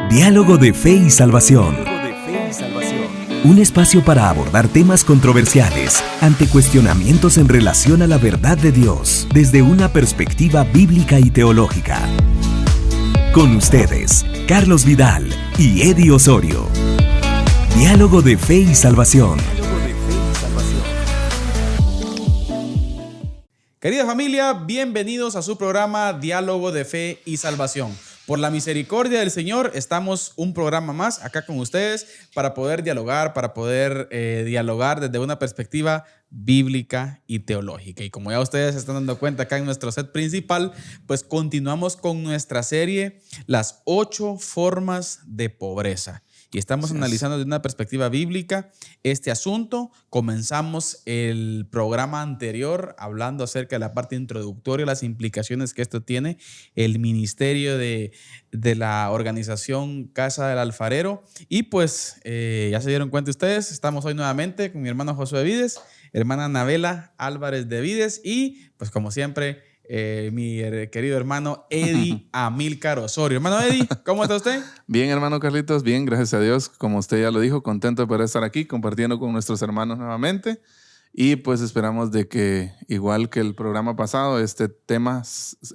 Diálogo de Fe y Salvación. Un espacio para abordar temas controversiales ante cuestionamientos en relación a la verdad de Dios desde una perspectiva bíblica y teológica. Con ustedes, Carlos Vidal y Eddie Osorio. Diálogo de Fe y Salvación. Querida familia, bienvenidos a su programa Diálogo de Fe y Salvación. Por la misericordia del Señor, estamos un programa más acá con ustedes para poder dialogar, dialogar desde una perspectiva bíblica y teológica. Y como ya ustedes se están dando cuenta acá en nuestro set principal, pues continuamos con nuestra serie Las 8 formas de pobreza. Y estamos analizando desde una perspectiva bíblica este asunto. Comenzamos el programa anterior hablando acerca de la parte introductoria, las implicaciones que esto tiene, el ministerio de la organización Casa del Alfarero. Y pues ya se dieron cuenta ustedes, estamos hoy nuevamente con mi hermano Josué Vides, hermana Anabela Álvarez de Vides y pues como siempre mi querido hermano Eddie Amílcar Osorio. Hermano Eddie, ¿cómo está usted? Bien, hermano Carlitos, bien, gracias a Dios. Como usted ya lo dijo, contento de poder estar aquí compartiendo con nuestros hermanos nuevamente. Y pues esperamos de que, igual que el programa pasado, este tema,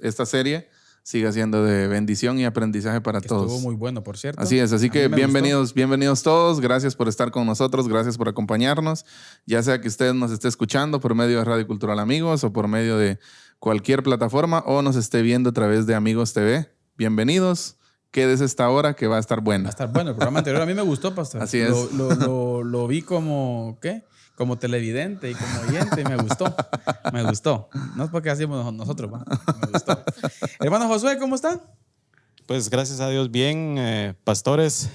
esta serie, siga siendo de bendición y aprendizaje para todos. Estuvo muy bueno, por cierto. Así es, así que bienvenidos todos. Gracias por estar con nosotros, gracias por acompañarnos. Ya sea que usted nos esté escuchando por medio de Radio Cultural Amigos o por medio de cualquier plataforma o nos esté viendo a través de Amigos TV. Bienvenidos. Quédese esta hora que va a estar buena. Va a estar bueno. El programa anterior a mí me gustó, pastor. Así es. Lo vi como, ¿qué? Como televidente y como oyente y me gustó. Me gustó. No es porque hacemos nosotros, ¿va? Me gustó. Hermano Josué, ¿cómo está? Pues gracias a Dios bien, pastores.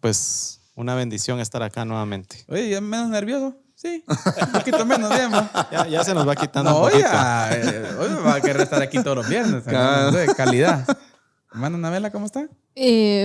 Pues una bendición estar acá nuevamente. Oye, ¿ya menos nervioso? Sí, un poquito menos, digamos. Ya se nos va quitando un no, poquito. Hoy va a querer estar aquí todos los viernes. De calidad. Hermana Anabela, ¿cómo está?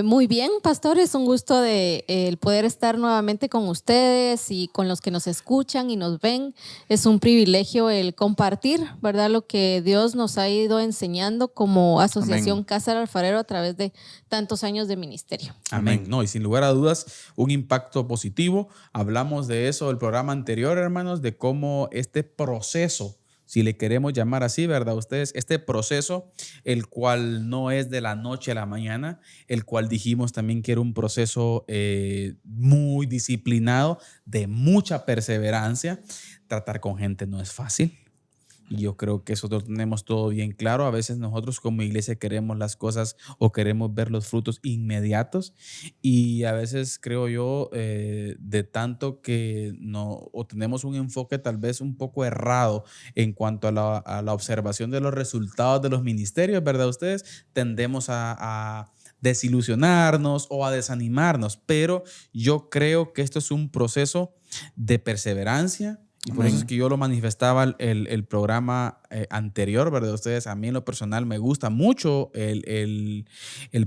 Muy bien, pastor, es un gusto el poder estar nuevamente con ustedes y con los que nos escuchan y nos ven. Es un privilegio el compartir, ¿verdad? Lo que Dios nos ha ido enseñando como Asociación Amén. Casa del Alfarero a través de tantos años de ministerio. Amén. No, y sin lugar a dudas, un impacto positivo. Hablamos de eso el programa anterior, hermanos, de cómo este proceso, si le queremos llamar así, ¿verdad? Ustedes, este proceso, el cual no es de la noche a la mañana, el cual dijimos también que era un proceso muy disciplinado, de mucha perseverancia. Tratar con gente no es fácil. Y yo creo que eso lo tenemos todo bien claro. A veces nosotros como iglesia queremos las cosas o queremos ver los frutos inmediatos y a veces creo yo de tanto que no o tenemos un enfoque tal vez un poco errado en cuanto a la observación de los resultados de los ministerios, ¿verdad? Ustedes tendemos a desilusionarnos o a desanimarnos, pero yo creo que esto es un proceso de perseverancia. Y por eso es que yo lo manifestaba el programa anterior, ¿verdad? Ustedes, a mí en lo personal me gusta mucho el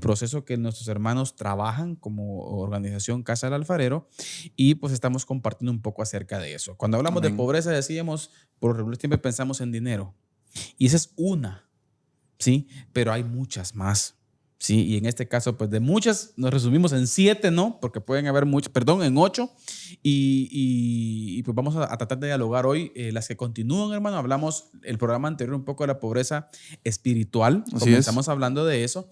proceso que nuestros hermanos trabajan como organización Casa del Alfarero y pues estamos compartiendo un poco acerca de eso. Cuando hablamos de pobreza decíamos, por lo regular siempre pensamos en dinero y esa es una, ¿sí? Pero hay muchas más. Sí, y en este caso, pues de muchas, nos resumimos en 7, ¿no? Porque pueden haber muchas, en 8. Y pues vamos a tratar de dialogar hoy las que continúan, hermano. Hablamos el programa anterior un poco de la pobreza espiritual. Comenzamos hablando de eso.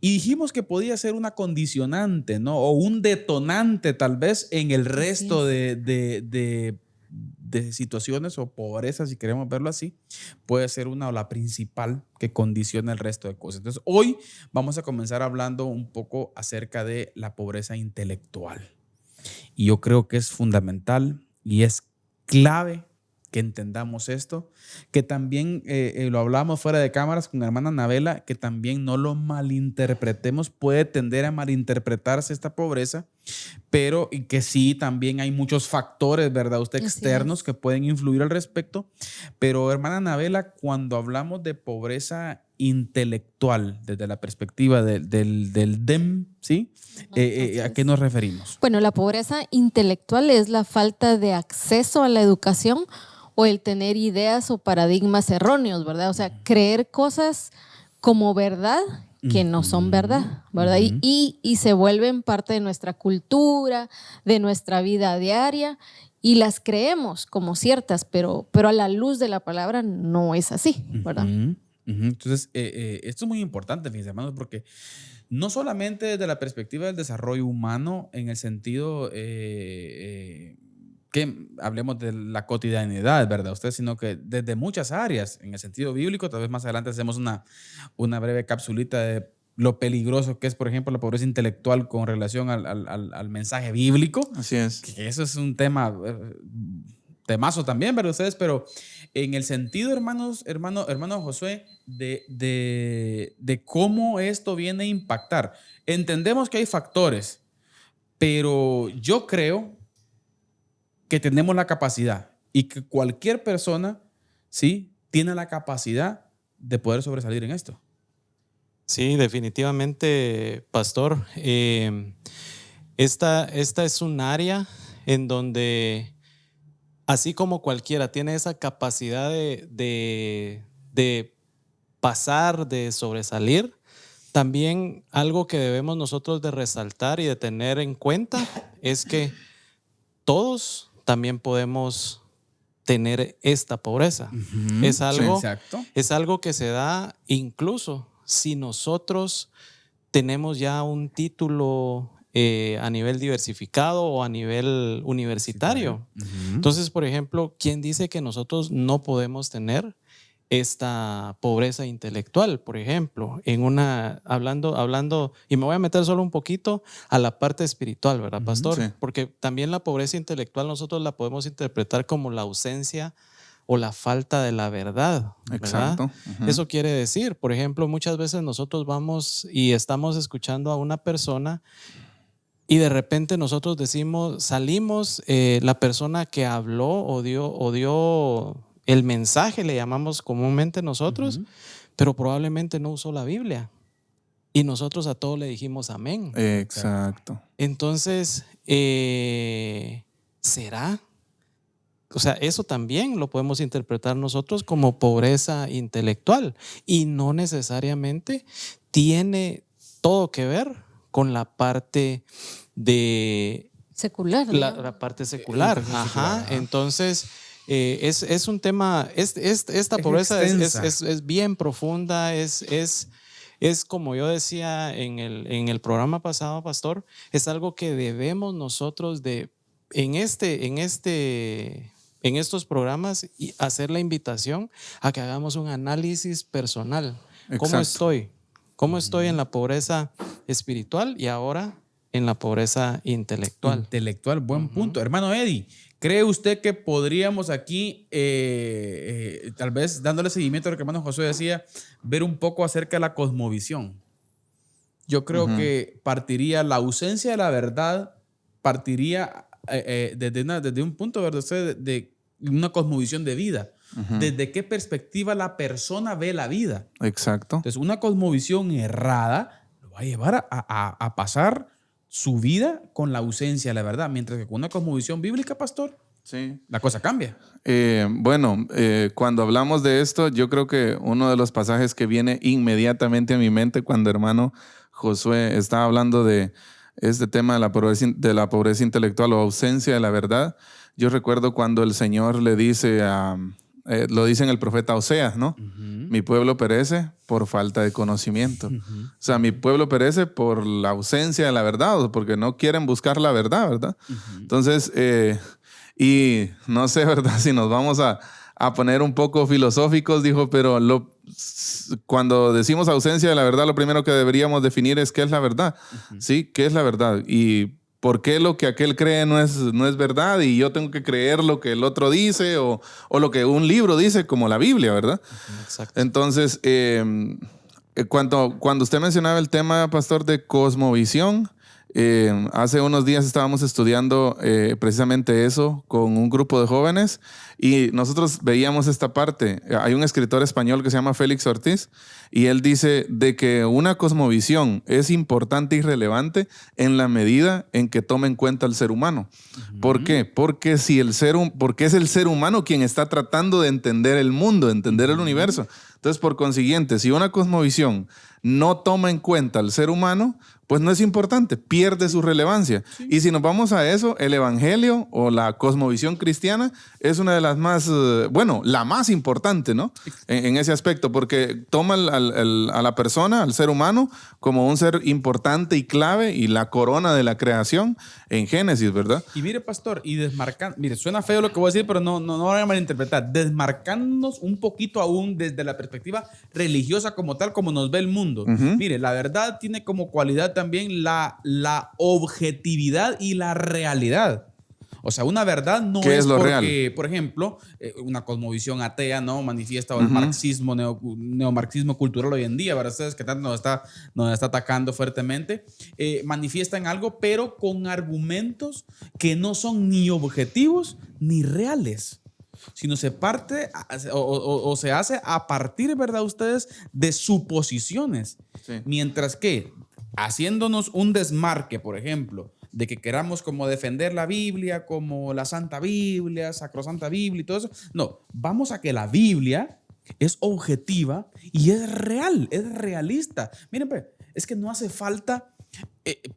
Y dijimos que podía ser una condicionante, ¿no? O un detonante, tal vez, en el resto de situaciones o pobreza, si queremos verlo así, puede ser una o la principal que condiciona el resto de cosas. Entonces, hoy vamos a comenzar hablando un poco acerca de la pobreza intelectual. Y yo creo que es fundamental y es clave que entendamos esto, que también lo hablamos fuera de cámaras con la hermana Anabela, que también no lo malinterpretemos, puede tender a malinterpretarse esta pobreza, pero y que sí, también hay muchos factores, ¿verdad? Externos que pueden influir al respecto, pero hermana Anabela, cuando hablamos de pobreza intelectual desde la perspectiva del DEM, ¿sí? ¿A qué nos referimos? Bueno, la pobreza intelectual es la falta de acceso a la educación o el tener ideas o paradigmas erróneos, ¿verdad? O sea, creer cosas como verdad que no son verdad, ¿verdad? Y se vuelven parte de nuestra cultura, de nuestra vida diaria, y las creemos como ciertas, pero a la luz de la palabra no es así, ¿verdad? Entonces, esto es muy importante, mis hermanos, porque no solamente desde la perspectiva del desarrollo humano, en el sentido que hablemos de la cotidianidad, ¿verdad? Usted, sino que desde muchas áreas, en el sentido bíblico, tal vez más adelante hacemos una breve capsulita de lo peligroso que es, por ejemplo, la pobreza intelectual con relación al mensaje bíblico. Así es. Que eso es un tema, temazo también, ¿verdad ustedes? Pero en el sentido, hermano Josué, de cómo esto viene a impactar. Entendemos que hay factores, pero yo creo que tenemos la capacidad y que cualquier persona, ¿sí?, tiene la capacidad de poder sobresalir en esto. Sí, definitivamente, pastor. Esta es un área en donde, así como cualquiera tiene esa capacidad de pasar, de sobresalir, también algo que debemos nosotros de resaltar y de tener en cuenta es que todos también podemos tener esta pobreza. Es algo que se da incluso si nosotros tenemos ya un título a nivel diversificado o a nivel universitario. Entonces, por ejemplo, ¿quién dice que nosotros no podemos tener esta pobreza intelectual? Por ejemplo, hablando, y me voy a meter solo un poquito a la parte espiritual, ¿verdad, pastor? Sí. Porque también la pobreza intelectual nosotros la podemos interpretar como la ausencia o la falta de la verdad, ¿verdad? Exacto. Eso quiere decir, por ejemplo, muchas veces nosotros vamos y estamos escuchando a una persona y de repente nosotros salimos, la persona que habló o dio el mensaje, le llamamos comúnmente nosotros, pero probablemente no usó la Biblia. Y nosotros a todos le dijimos amén. Exacto. Entonces, ¿será? O sea, eso también lo podemos interpretar nosotros como pobreza intelectual y no necesariamente tiene todo que ver con la parte de secular. La parte secular. Ajá. Entonces, es un tema, esta pobreza es bien profunda, es como yo decía en el programa pasado, pastor, es algo que debemos nosotros en estos programas y hacer la invitación a que hagamos un análisis personal. Exacto. ¿Cómo estoy en la pobreza espiritual y ahora en la pobreza intelectual? Buen punto. Hermano Eddie, ¿cree usted que podríamos aquí, tal vez dándole seguimiento a lo que hermano Josué decía, ver un poco acerca de la cosmovisión? Yo creo que partiría la ausencia de la verdad, partiría desde un punto de una cosmovisión de vida. ¿Desde qué perspectiva la persona ve la vida? Exacto. Entonces, una cosmovisión errada lo va a llevar a pasar su vida con la ausencia de la verdad, mientras que con una cosmovisión bíblica, pastor, sí, la cosa cambia. Cuando hablamos de esto, yo creo que uno de los pasajes que viene inmediatamente a mi mente cuando hermano Josué estaba hablando de este tema de la pobreza intelectual o ausencia de la verdad, yo recuerdo cuando el Señor le dice lo dice en el profeta Oseas, ¿no? Mi pueblo perece por falta de conocimiento. O sea, mi pueblo perece por la ausencia de la verdad, o porque no quieren buscar la verdad, ¿verdad? Entonces, y no sé, ¿verdad? Si nos vamos a poner un poco filosóficos, dijo, pero cuando decimos ausencia de la verdad, lo primero que deberíamos definir es qué es la verdad. ¿Sí? ¿Qué es la verdad? Y ¿por qué lo que aquel cree no es verdad y yo tengo que creer lo que el otro dice o lo que un libro dice, como la Biblia, ¿verdad? Exacto. Entonces, cuando usted mencionaba el tema, pastor, de cosmovisión, hace unos días estábamos estudiando precisamente eso con un grupo de jóvenes y nosotros veíamos esta parte. Hay un escritor español que se llama Félix Ortiz y él dice de que una cosmovisión es importante y relevante en la medida en que toma en cuenta al ser humano. ¿Por qué? Porque es el ser humano quien está tratando de entender el mundo, entender el universo. Entonces, por consiguiente, si una cosmovisión no toma en cuenta al ser humano, pues no es importante, pierde su relevancia. Sí. Y si nos vamos a eso, el evangelio o la cosmovisión cristiana es una de las más, la más importante, ¿no? En ese aspecto, porque toma a la persona, al ser humano, como un ser importante y clave y la corona de la creación en Génesis, ¿verdad? Y mire, pastor, y desmarcando, mire, suena feo lo que voy a decir, pero no van a malinterpretar, desmarcándonos un poquito aún desde la perspectiva religiosa como tal, como nos ve el mundo. Mire, la verdad tiene como cualidad también la objetividad y la realidad. O sea, una verdad no es lo porque, real? Por ejemplo, una cosmovisión atea no manifiesta el marxismo, neomarxismo cultural hoy en día, ¿verdad? Ustedes que tanto nos está atacando fuertemente, manifiestan algo, pero con argumentos que no son ni objetivos ni reales, sino se parte o se hace a partir, ¿verdad? Ustedes de suposiciones. Sí. Mientras que haciéndonos un desmarque, por ejemplo, de que queramos como defender la Biblia como la Santa Biblia, Sacrosanta Biblia y todo eso. No, vamos a que la Biblia es objetiva y es real, es realista. Miren, pues, es que no hace falta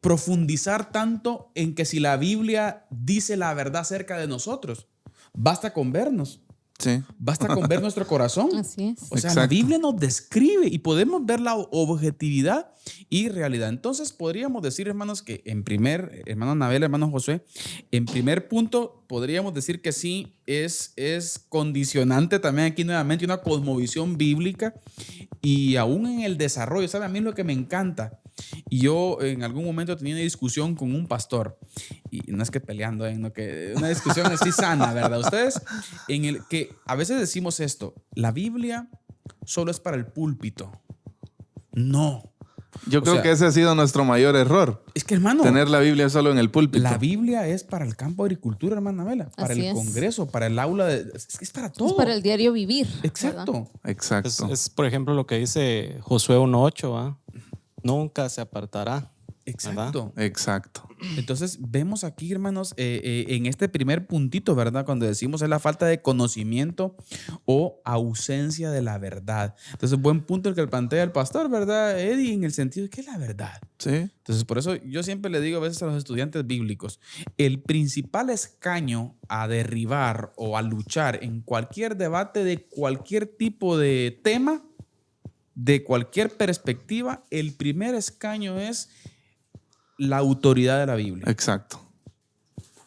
profundizar tanto en que si la Biblia dice la verdad acerca de nosotros. Basta con vernos. Sí. Basta con ver nuestro corazón. Así es. O sea, Exacto. La Biblia nos describe y podemos ver la objetividad y realidad. Entonces, podríamos decir, hermanos, que hermano Anabel, hermano Josué, en primer punto, podríamos decir que sí es condicionante también aquí nuevamente una cosmovisión bíblica y aún en el desarrollo. ¿Sabe? A mí es lo que me encanta. Y yo en algún momento tenía una discusión con un pastor, y no es que peleando, no que una discusión así sana, ¿verdad? Ustedes, en el que a veces decimos esto, la Biblia solo es para el púlpito. No. Yo creo que ese ha sido nuestro mayor error. Es que, hermano, tener la Biblia solo en el púlpito. La Biblia es para el campo de agricultura, hermana Mela, para el Congreso, para el aula, es para todo. Es para el diario vivir. Exacto. ¿verdad? Exacto. Es, por ejemplo, lo que dice Josué 1:8, ¿eh? Nunca se apartará. Exacto. ¿verdad? Exacto. Entonces vemos aquí, hermanos, en este primer puntito, ¿verdad? Cuando decimos es la falta de conocimiento o ausencia de la verdad. Entonces, buen punto el que plantea el pastor, ¿verdad, Eddie? En el sentido de ¿qué es la verdad? Sí. Entonces, por eso yo siempre le digo a veces a los estudiantes bíblicos, el principal escaño a derribar o a luchar en cualquier debate de cualquier tipo de tema, de cualquier perspectiva, el primer escaño es la autoridad de la Biblia. Exacto.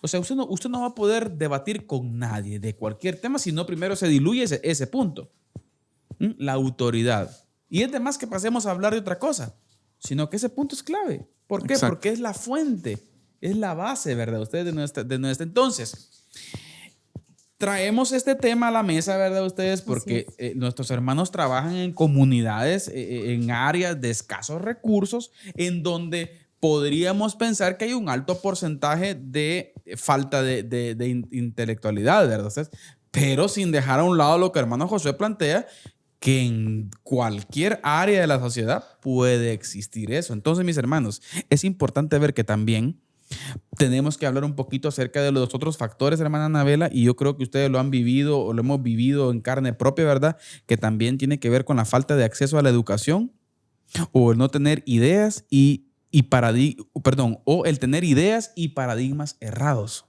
O sea, usted no va a poder debatir con nadie de cualquier tema, sino primero se diluye ese punto. La autoridad. Y es de más que pasemos a hablar de otra cosa, sino que ese punto es clave. ¿Por qué? Exacto. Porque es la fuente, es la base, ¿verdad? Ustedes de nuestra. Entonces, traemos este tema a la mesa, ¿verdad? Ustedes, porque nuestros hermanos trabajan en comunidades, en áreas de escasos recursos, en donde podríamos pensar que hay un alto porcentaje de falta de intelectualidad, ¿verdad? Entonces, pero sin dejar a un lado lo que hermano Josué plantea, que en cualquier área de la sociedad puede existir eso. Entonces, mis hermanos, es importante ver que también tenemos que hablar un poquito acerca de los otros factores, hermana Anabela, y yo creo que ustedes lo han vivido o lo hemos vivido en carne propia, ¿verdad? Que también tiene que ver con la falta de acceso a la educación o el no tener ideas o el tener ideas y paradigmas errados.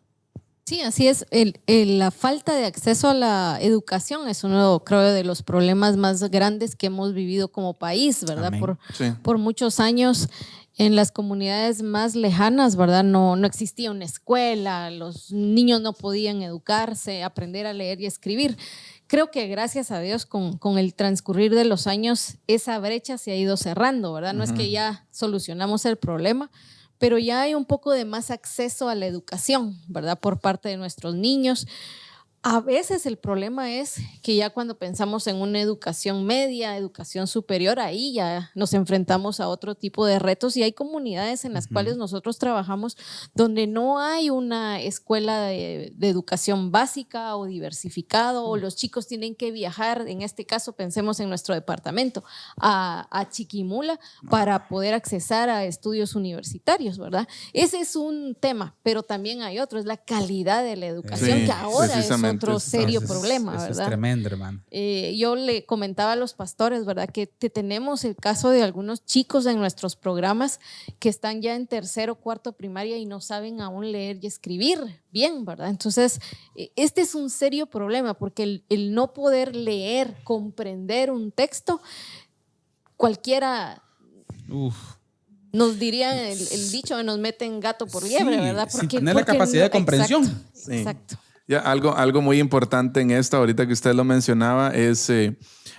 Sí, así es. La falta de acceso a la educación es uno, creo, de los problemas más grandes que hemos vivido como país, ¿verdad? Por muchos años en las comunidades más lejanas, ¿verdad? No existía una escuela, los niños no podían educarse, aprender a leer y escribir. Creo que gracias a Dios con el transcurrir de los años esa brecha se ha ido cerrando, ¿verdad? No es que ya solucionamos el problema, pero ya hay un poco de más acceso a la educación, ¿verdad? Por parte de nuestros niños. A veces el problema es que ya cuando pensamos en una educación media, educación superior, ahí ya nos enfrentamos a otro tipo de retos y hay comunidades en las cuales nosotros trabajamos donde no hay una escuela de educación básica o diversificado o los chicos tienen que viajar, en este caso pensemos en nuestro departamento, a Chiquimula para poder accesar a estudios universitarios, ¿verdad? Ese es un tema, pero también hay otro, es la calidad de la educación que ahora es Totalmente. otro serio Eso es- problema, eso ¿verdad? es tremendo, hermano. Yo le comentaba a los pastores, ¿verdad? Que tenemos el caso de algunos chicos en nuestros programas que están ya en tercero, cuarto primaria y no saben aún leer y escribir bien, ¿verdad? Entonces, este es un serio problema porque el no poder leer, comprender un texto, cualquiera Uf. nos dirían el dicho que nos meten gato por liebre, Sí, ¿verdad? sin tener la capacidad de comprensión. Exacto, Sí. exacto. Ya, algo muy importante en esto, ahorita que usted lo mencionaba, es,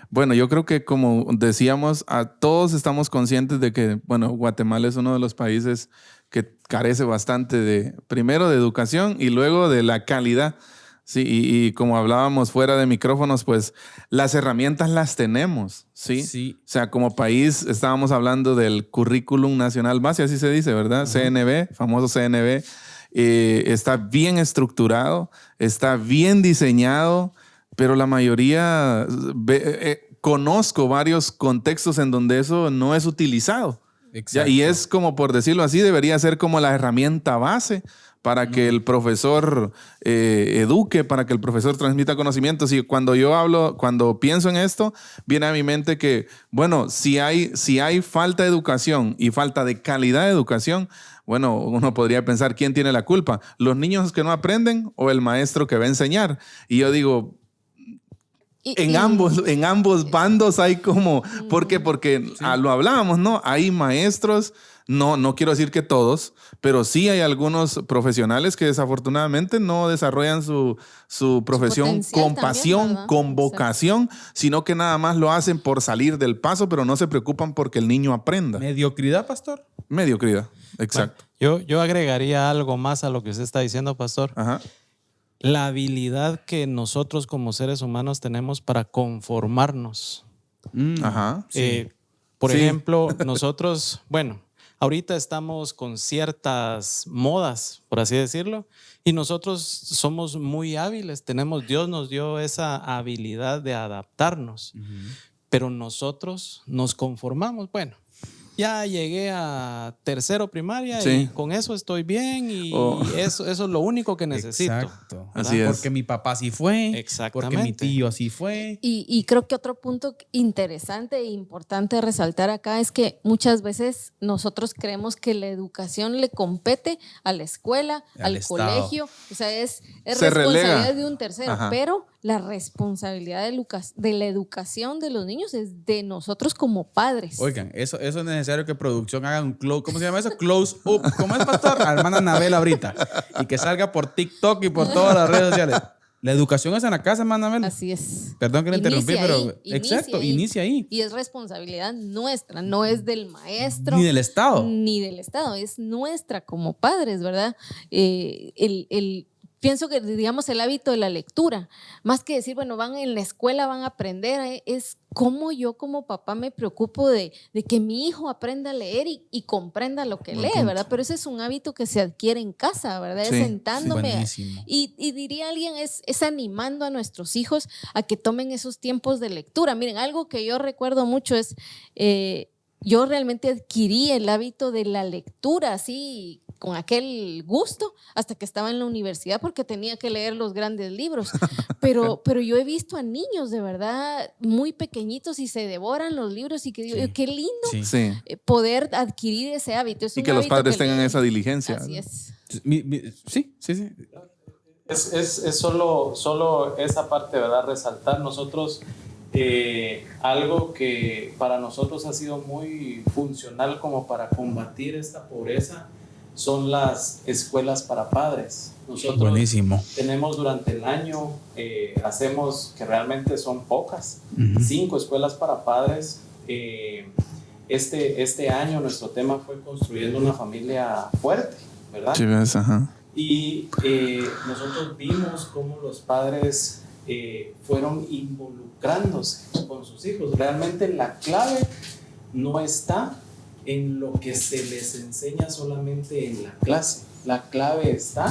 bueno, yo creo que como decíamos, a todos estamos conscientes de que, bueno, Guatemala es uno de los países que carece bastante de, primero de educación y luego de la calidad. Sí, y como hablábamos fuera de micrófonos, pues las herramientas las tenemos, ¿sí? Sí. O sea, como país estábamos hablando del Currículum Nacional Base, así se dice, ¿verdad? CNB, famoso CNB. Está bien estructurado, está bien diseñado, pero la mayoría, conozco varios contextos en donde eso no es utilizado. Ya, y es como, por decirlo así, debería ser como la herramienta base para que el profesor eduque, para que el profesor transmita conocimientos. Y cuando pienso en esto, viene a mi mente que, bueno, si hay falta de educación y falta de calidad de educación, bueno, uno podría pensar, ¿quién tiene la culpa? ¿Los niños que no aprenden o el maestro que va a enseñar? Y yo digo, en ambos bandos hay como, ¿por qué? Porque lo hablábamos, ¿no? Hay maestros, no quiero decir que todos, pero sí hay algunos profesionales que desafortunadamente no desarrollan su profesión con pasión, también, con vocación, sino que nada más lo hacen por salir del paso, pero no se preocupan porque el niño aprenda. Mediocridad, pastor. Mediocridad, exacto. Bueno, yo agregaría algo más a lo que usted está diciendo, pastor. Ajá. La habilidad que nosotros como seres humanos tenemos para conformarnos. Ajá. Por Sí. ejemplo, nosotros, bueno, ahorita estamos con ciertas modas, por así decirlo, y nosotros somos muy hábiles. Dios nos dio esa habilidad de adaptarnos, pero nosotros nos conformamos. Bueno, ya llegué a tercero primaria Sí. y con eso estoy bien y eso es lo único que necesito. Exacto. Así es. Porque mi papá así fue. Exactamente. Porque mi tío así fue. Y creo que otro punto interesante e importante resaltar acá es que muchas veces nosotros creemos que la educación le compete a la escuela, al Estado. colegio, o sea, es Se responsabilidad relega. de un tercero, Ajá. pero la responsabilidad de la educación de los niños es de nosotros como padres. Oigan, eso es necesario que producción haga un close, ¿cómo se llama eso? Close up. ¿Cómo es, pastor? A hermana Anabel ahorita. Y que salga por TikTok y por todas las redes sociales. La educación es en la casa, hermana Anabel. Así es. Perdón que le interrumpí, Inicia pero ahí, exacto, inicia ahí. Y es responsabilidad nuestra, no es del maestro. Ni del Estado. Ni del Estado, es nuestra como padres, ¿verdad? Pienso que, digamos, el hábito de la lectura, más que decir, bueno, van en la escuela, van a aprender, es cómo yo como papá me preocupo de que mi hijo aprenda a leer y comprenda lo que lee, ¿verdad? Pero ese es un hábito que se adquiere en casa, ¿verdad? Sí, Es sentándome. buenísimo. Y diría alguien, es animando a nuestros hijos a que tomen esos tiempos de lectura. Miren, algo que yo recuerdo mucho es, yo realmente adquirí el hábito de la lectura, así, con aquel gusto, hasta que estaba en la universidad porque tenía que leer los grandes libros. Pero yo he visto a niños de verdad muy pequeñitos y se devoran los libros y que digo, qué lindo Sí. Sí. poder adquirir ese hábito. Es Y un que los hábito padres que tengan le- esa diligencia. Así es. Sí. Es solo esa parte, ¿verdad? Resaltar nosotros algo que para nosotros ha sido muy funcional como para combatir esta pobreza son las escuelas para padres. Nosotros Buenísimo. tenemos durante el año, hacemos que realmente son pocas, 5 escuelas para padres. Este año nuestro tema fue construyendo una familia fuerte, ¿verdad? Sí, ves, ajá. Y nosotros vimos cómo los padres fueron involucrándose con sus hijos. Realmente la clave no está en lo que se les enseña solamente en la clase. La clave está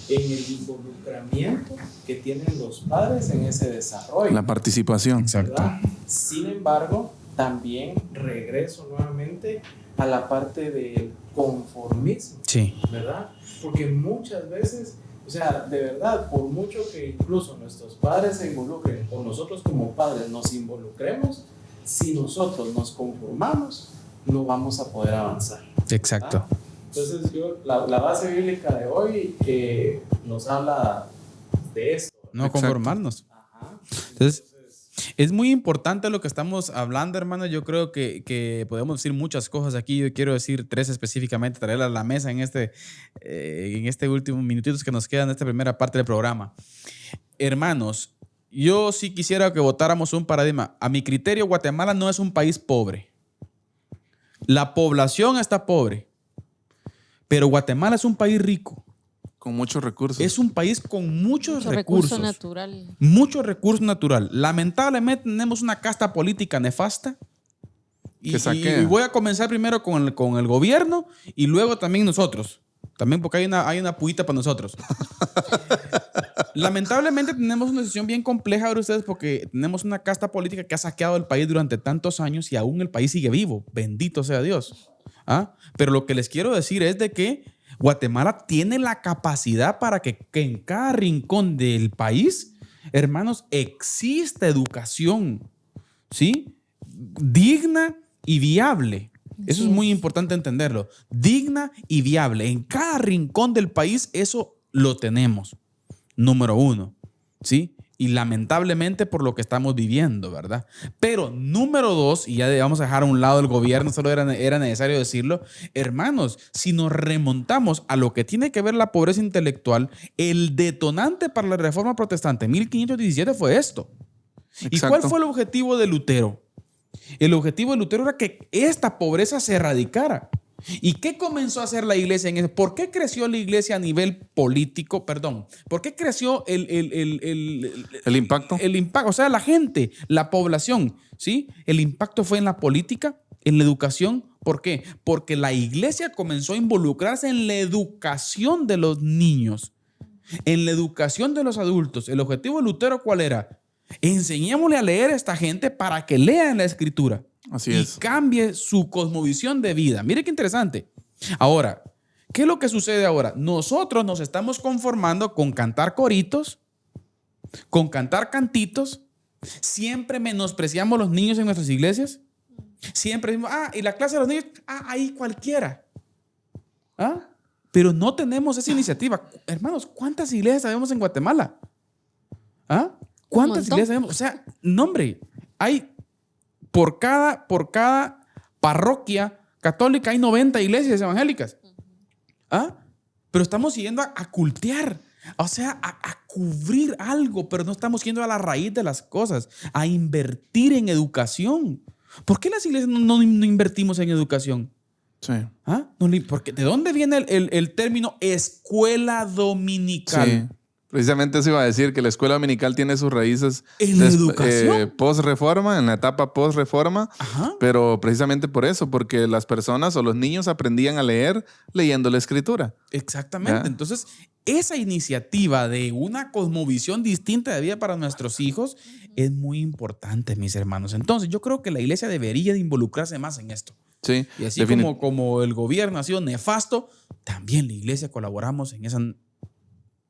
en el involucramiento que tienen los padres en ese desarrollo. La participación. Exacto. ¿Verdad? Sin embargo, también regreso nuevamente a la parte del conformismo. Sí. ¿Verdad? Porque muchas veces O sea, de verdad, por mucho que incluso nuestros padres se involucren o nosotros como padres nos involucremos, si nosotros nos conformamos, no vamos a poder avanzar. Exacto. Entonces, la base bíblica de hoy nos habla de esto. No Exacto. conformarnos. Ajá. Entonces, es muy importante lo que estamos hablando, hermano. Yo creo que podemos decir muchas cosas aquí. Yo quiero decir 3 específicamente, traerlas a la mesa en este último minutitos que nos quedan de esta primera parte del programa. Hermanos, yo sí quisiera que votáramos un paradigma. A mi criterio, Guatemala no es un país pobre. La población está pobre, pero Guatemala es un país rico. Con muchos recursos. Es un país con muchos Mucho recursos. recurso natural. Mucho recurso natural. Lamentablemente tenemos una casta política nefasta. Que saquea. Y voy a comenzar primero con el gobierno y luego también nosotros. También porque hay una puita para nosotros. Lamentablemente tenemos una situación bien compleja ahora ustedes porque tenemos una casta política que ha saqueado el país durante tantos años y aún el país sigue vivo. Bendito sea Dios. ¿Ah? Pero lo que les quiero decir es de que Guatemala tiene la capacidad para que en cada rincón del país, hermanos, exista educación, ¿sí? Digna y viable. Eso es muy importante entenderlo. Digna y viable. En cada rincón del país eso lo tenemos. Número 1, ¿sí? Y lamentablemente por lo que estamos viviendo, ¿verdad? Pero número 2, y ya vamos a dejar a un lado el gobierno, solo era necesario decirlo, hermanos, si nos remontamos a lo que tiene que ver la pobreza intelectual, el detonante para la reforma protestante en 1517 fue esto. Exacto. ¿Y cuál fue el objetivo de Lutero? El objetivo de Lutero era que esta pobreza se erradicara. ¿Y qué comenzó a hacer la iglesia en eso? ¿Por qué creció la iglesia a nivel político? Perdón. ¿Por qué creció el impacto? El impacto, o sea, la gente, la población, ¿sí? El impacto fue en la política, en la educación. ¿Por qué? Porque la iglesia comenzó a involucrarse en la educación de los niños, en la educación de los adultos. El objetivo de Lutero, ¿cuál era? Enseñémosle a leer a esta gente para que lean la escritura. Así y es. cambie su cosmovisión de vida. Mire qué interesante. Ahora, ¿qué es lo que sucede ahora? Nosotros nos estamos conformando con cantar coritos, con cantar cantitos. Siempre menospreciamos a los niños en nuestras iglesias. Siempre decimos, y la clase de los niños, ahí cualquiera. Pero no tenemos esa iniciativa. Hermanos, ¿cuántas iglesias sabemos en Guatemala? ¿Cuántas iglesias sabemos? O sea, no, hombre, hay... Por cada parroquia católica hay 90 iglesias evangélicas. Pero estamos yendo a cultear, o sea, a cubrir algo, pero no estamos yendo a la raíz de las cosas, a invertir en educación. ¿Por qué las iglesias no invertimos en educación? Sí. Porque ¿de dónde viene el término escuela dominical? Sí. Precisamente eso iba a decir, que la escuela dominical tiene sus raíces en la educación. Post-reforma, en la etapa post-reforma, pero precisamente por eso, porque las personas o los niños aprendían a leer leyendo la escritura. Exactamente. ¿Ya? Entonces, esa iniciativa de una cosmovisión distinta de vida para nuestros hijos es muy importante, mis hermanos. Entonces, yo creo que la iglesia debería de involucrarse más en esto. Sí. Y así como el gobierno ha sido nefasto, también la iglesia colaboramos en esa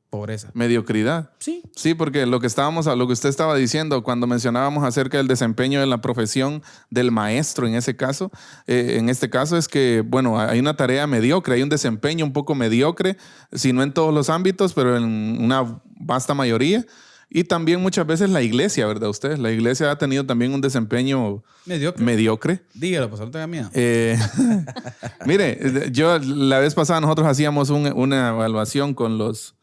pobreza. Mediocridad. Sí. Sí, porque lo que usted estaba diciendo cuando mencionábamos acerca del desempeño de la profesión del maestro en este caso es que, bueno, hay una tarea mediocre, hay un desempeño un poco mediocre, si no en todos los ámbitos, pero en una vasta mayoría. Y también muchas veces la iglesia, ¿verdad? La iglesia ha tenido también un desempeño mediocre. Dígalo, pues no tenga miedo. Mire, yo la vez pasada nosotros hacíamos una evaluación con los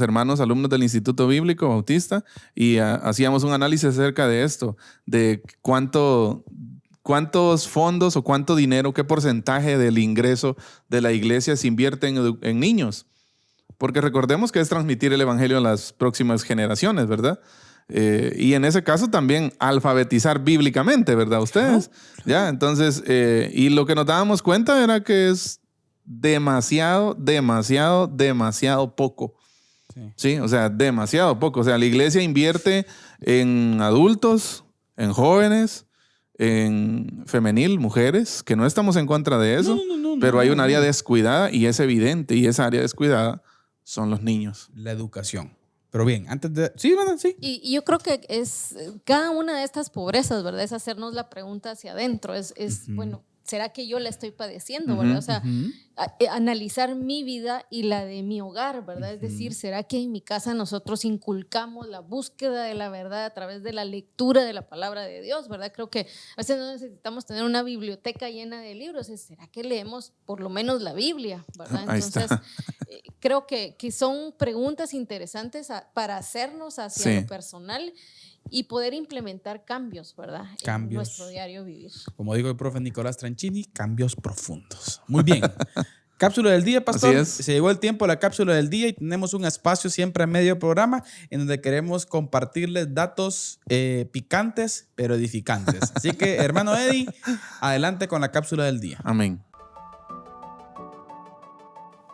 hermanos alumnos del Instituto Bíblico Bautista y hacíamos un análisis acerca de esto, de cuántos fondos o cuánto dinero, qué porcentaje del ingreso de la iglesia se invierte en niños. Porque recordemos que es transmitir el evangelio a las próximas generaciones, ¿verdad? Y en ese caso también alfabetizar bíblicamente, ¿verdad? Ustedes. ¿Ya? Entonces, y lo que nos dábamos cuenta era que es demasiado poco. Sí, o sea, demasiado poco. O sea, la iglesia invierte en adultos, en jóvenes, en femenil, mujeres, que no estamos en contra de eso, pero hay un área descuidada y es evidente, y esa área descuidada son los niños. La educación. Pero bien, antes de... Sí, bueno, sí. Y yo creo que es cada una de estas pobrezas, ¿verdad? Es hacernos la pregunta hacia adentro. Bueno, ¿será que yo la estoy padeciendo, verdad? O sea, analizar mi vida y la de mi hogar, ¿verdad? Es decir, ¿será que en mi casa nosotros inculcamos la búsqueda de la verdad a través de la lectura de la palabra de Dios, ¿verdad? Creo que a veces no necesitamos tener una biblioteca llena de libros. ¿Será que leemos por lo menos la Biblia, verdad? Entonces, creo que son preguntas interesantes para hacernos hacia lo personal y poder implementar cambios, ¿verdad? En nuestro diario vivir. Como digo el profe Nicolás Tranchini, cambios profundos. Muy bien. Cápsula del día, pastor. Así es. Se llegó el tiempo de la cápsula del día y tenemos un espacio siempre a medio programa en donde queremos compartirles datos picantes pero edificantes. Así que, hermano Eddie, adelante con la cápsula del día. Amén.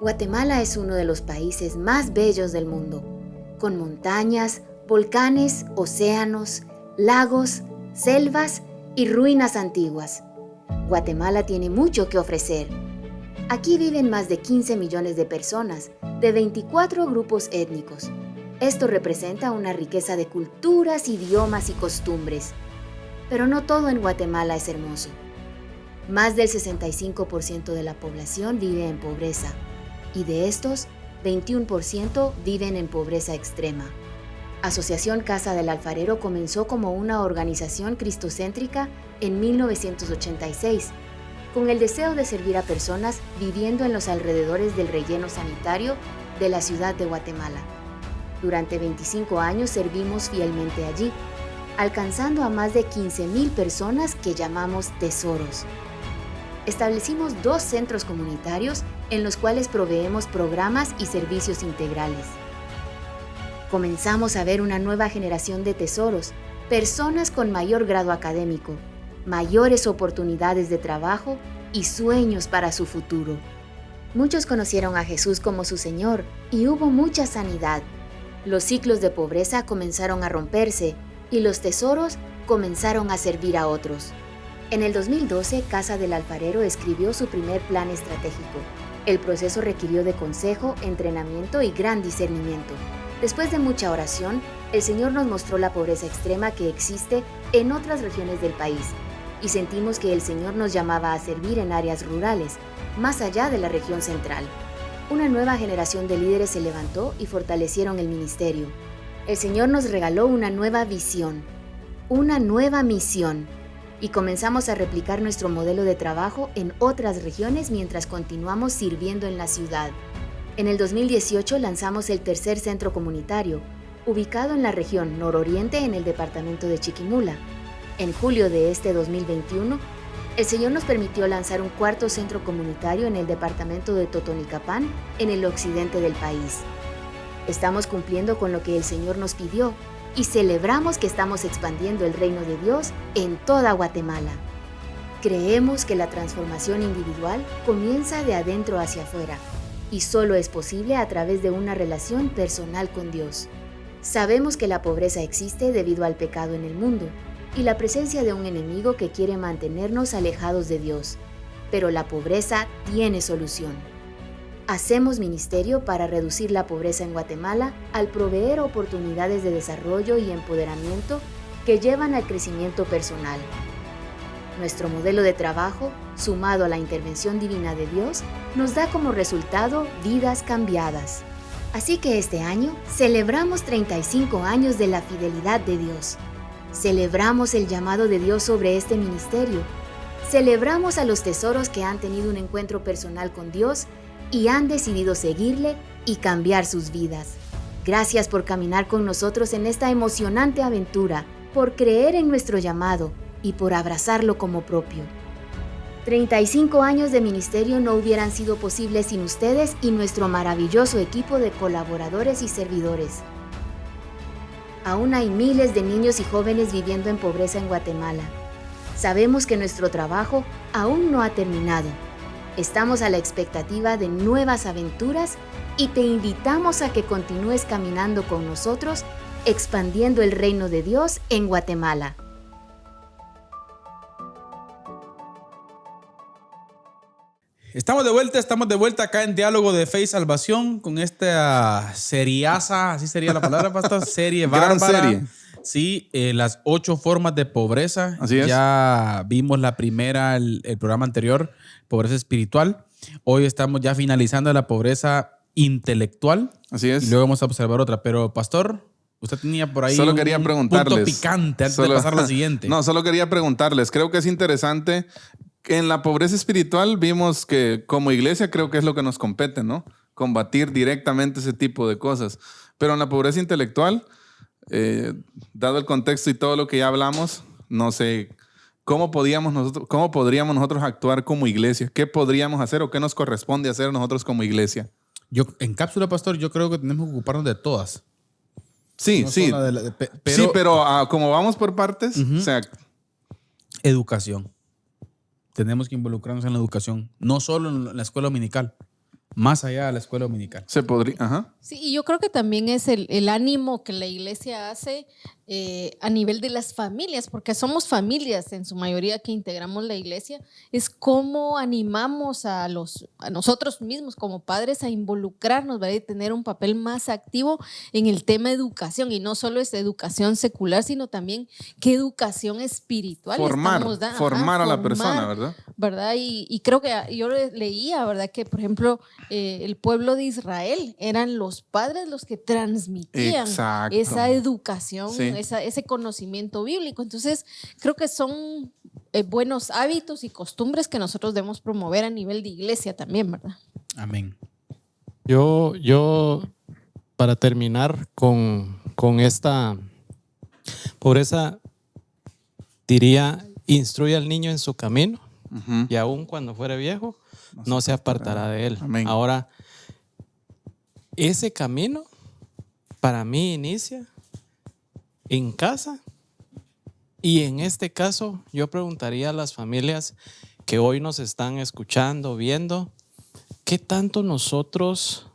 Guatemala es uno de los países más bellos del mundo, con montañas, volcanes, océanos, lagos, selvas y ruinas antiguas. Guatemala tiene mucho que ofrecer. Aquí viven más de 15 millones de personas, de 24 grupos étnicos. Esto representa una riqueza de culturas, idiomas y costumbres. Pero no todo en Guatemala es hermoso. Más del 65% de la población vive en pobreza, y de estos, 21% viven en pobreza extrema. Asociación Casa del Alfarero comenzó como una organización cristocéntrica en 1986, con el deseo de servir a personas viviendo en los alrededores del relleno sanitario de la ciudad de Guatemala. Durante 25 años servimos fielmente allí, alcanzando a más de 15,000 personas que llamamos tesoros. Establecimos 2 centros comunitarios en los cuales proveemos programas y servicios integrales. Comenzamos a ver una nueva generación de tesoros, personas con mayor grado académico, mayores oportunidades de trabajo y sueños para su futuro. Muchos conocieron a Jesús como su Señor y hubo mucha sanidad. Los ciclos de pobreza comenzaron a romperse y los tesoros comenzaron a servir a otros. En el 2012, Casa del Alfarero escribió su primer plan estratégico. El proceso requirió de consejo, entrenamiento y gran discernimiento. Después de mucha oración, el Señor nos mostró la pobreza extrema que existe en otras regiones del país y sentimos que el Señor nos llamaba a servir en áreas rurales, más allá de la región central. Una nueva generación de líderes se levantó y fortalecieron el ministerio. El Señor nos regaló una nueva visión, una nueva misión, y comenzamos a replicar nuestro modelo de trabajo en otras regiones mientras continuamos sirviendo en la ciudad. En el 2018 lanzamos el tercer centro comunitario, ubicado en la región nororiente en el departamento de Chiquimula. En julio de este 2021, el Señor nos permitió lanzar un cuarto centro comunitario en el departamento de Totonicapán, en el occidente del país. Estamos cumpliendo con lo que el Señor nos pidió y celebramos que estamos expandiendo el reino de Dios en toda Guatemala. Creemos que la transformación individual comienza de adentro hacia afuera y solo es posible a través de una relación personal con Dios. Sabemos que la pobreza existe debido al pecado en el mundo y la presencia de un enemigo que quiere mantenernos alejados de Dios, pero la pobreza tiene solución. Hacemos ministerio para reducir la pobreza en Guatemala al proveer oportunidades de desarrollo y empoderamiento que llevan al crecimiento personal. Nuestro modelo de trabajo, sumado a la intervención divina de Dios, nos da como resultado vidas cambiadas. Así que este año celebramos 35 años de la fidelidad de Dios. Celebramos el llamado de Dios sobre este ministerio. Celebramos a los tesoros que han tenido un encuentro personal con Dios y han decidido seguirle y cambiar sus vidas. Gracias por caminar con nosotros en esta emocionante aventura, por creer en nuestro llamado y por abrazarlo como propio. 35 años de ministerio no hubieran sido posibles sin ustedes y nuestro maravilloso equipo de colaboradores y servidores. Aún hay miles de niños y jóvenes viviendo en pobreza en Guatemala. Sabemos que nuestro trabajo aún no ha terminado. Estamos a la expectativa de nuevas aventuras y te invitamos a que continúes caminando con nosotros, expandiendo el reino de Dios en Guatemala. Estamos de vuelta acá en Diálogo de Fe y Salvación con esta seriaza, así sería la palabra, pastor, serie Gran bárbara. serie. Sí, las 8 formas de pobreza. Así es. Ya vimos la primera, el programa anterior, pobreza espiritual. Hoy estamos ya finalizando la pobreza intelectual. Así es. Y luego vamos a observar otra. Pero, pastor, usted tenía por ahí Solo quería preguntarles. punto picante antes de pasar a la siguiente. No, solo quería preguntarles. Creo que es interesante. En la pobreza espiritual vimos que como iglesia creo que es lo que nos compete, ¿no? Combatir directamente ese tipo de cosas. Pero en la pobreza intelectual, dado el contexto y todo lo que ya hablamos, no sé, ¿cómo podríamos nosotros actuar como iglesia? ¿Qué podríamos hacer o qué nos corresponde hacer nosotros como iglesia? Yo, en cápsula, pastor, yo creo que tenemos que ocuparnos de todas. Sí, No sí. solo pero, Sí, pero como vamos por partes, o sea, educación. Tenemos que involucrarnos en la educación, no solo en la escuela dominical, más allá de la escuela dominical. se podría... Ajá. Sí, y yo creo que también es el ánimo que la iglesia hace a nivel de las familias, porque somos familias en su mayoría que integramos la iglesia, es cómo animamos a nosotros mismos como padres a involucrarnos, ¿verdad? Y tener un papel más activo en el tema de educación, y no solo es educación secular, sino también qué educación espiritual estamos dando. Formar a la persona, ¿verdad? Y creo que yo leía, ¿verdad? Que, por ejemplo, el pueblo de Israel eran los padres los que transmitían Exacto. esa educación, Sí. ese conocimiento bíblico. Entonces, creo que son buenos hábitos y costumbres que nosotros debemos promover a nivel de iglesia también, ¿verdad? Amén. Yo para terminar con esta pobreza, diría, instruye al niño en su camino, Ujú. y aun cuando fuere viejo, no se apartará de él. Amén. Ahora, ese camino para mí inicia en casa, y en este caso yo preguntaría a las familias que hoy nos están escuchando, viendo, ¿qué tanto nosotros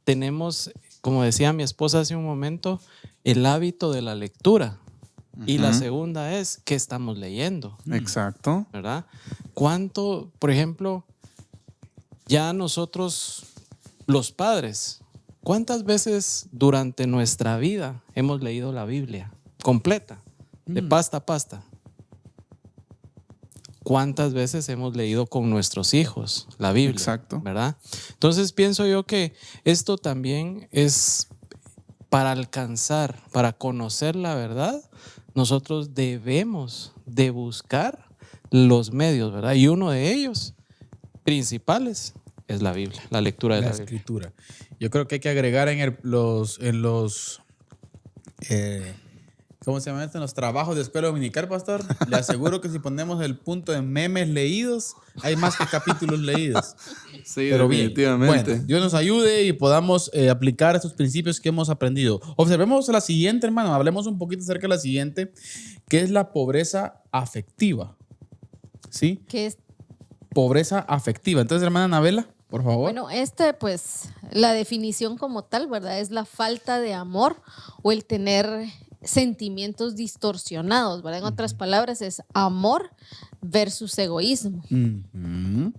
tenemos, como decía mi esposa hace un momento, el hábito de la lectura? Y la Ujú. segunda es, ¿qué estamos leyendo? Exacto. ¿Verdad? ¿Cuánto, por ejemplo, ya nosotros, los padres, cuántas veces durante nuestra vida hemos leído la Biblia completa, de pasta a pasta? ¿Cuántas veces hemos leído con nuestros hijos la Biblia? Exacto. ¿Verdad? Entonces pienso yo que esto también es para alcanzar, para conocer la verdad, nosotros debemos de buscar los medios, ¿verdad? Y uno de ellos principales es la Biblia, la lectura de la Biblia. Escritura. Yo creo que hay que agregar en los ¿cómo se llama esto? En los trabajos de escuela dominical, pastor. Le aseguro que si ponemos el punto de memes leídos, hay más que capítulos leídos. Sí, Pero bien, definitivamente. bueno, Dios nos ayude y podamos aplicar estos principios que hemos aprendido. Observemos la siguiente, hermano. Hablemos un poquito acerca de la siguiente, que es la pobreza afectiva. ¿Sí? Que es, Pobreza afectiva. Entonces, hermana Anabela, por favor. bueno, pues la definición como tal, ¿verdad? Es la falta de amor o el tener sentimientos distorsionados, ¿verdad? En otras palabras, es amor versus egoísmo. Ujú.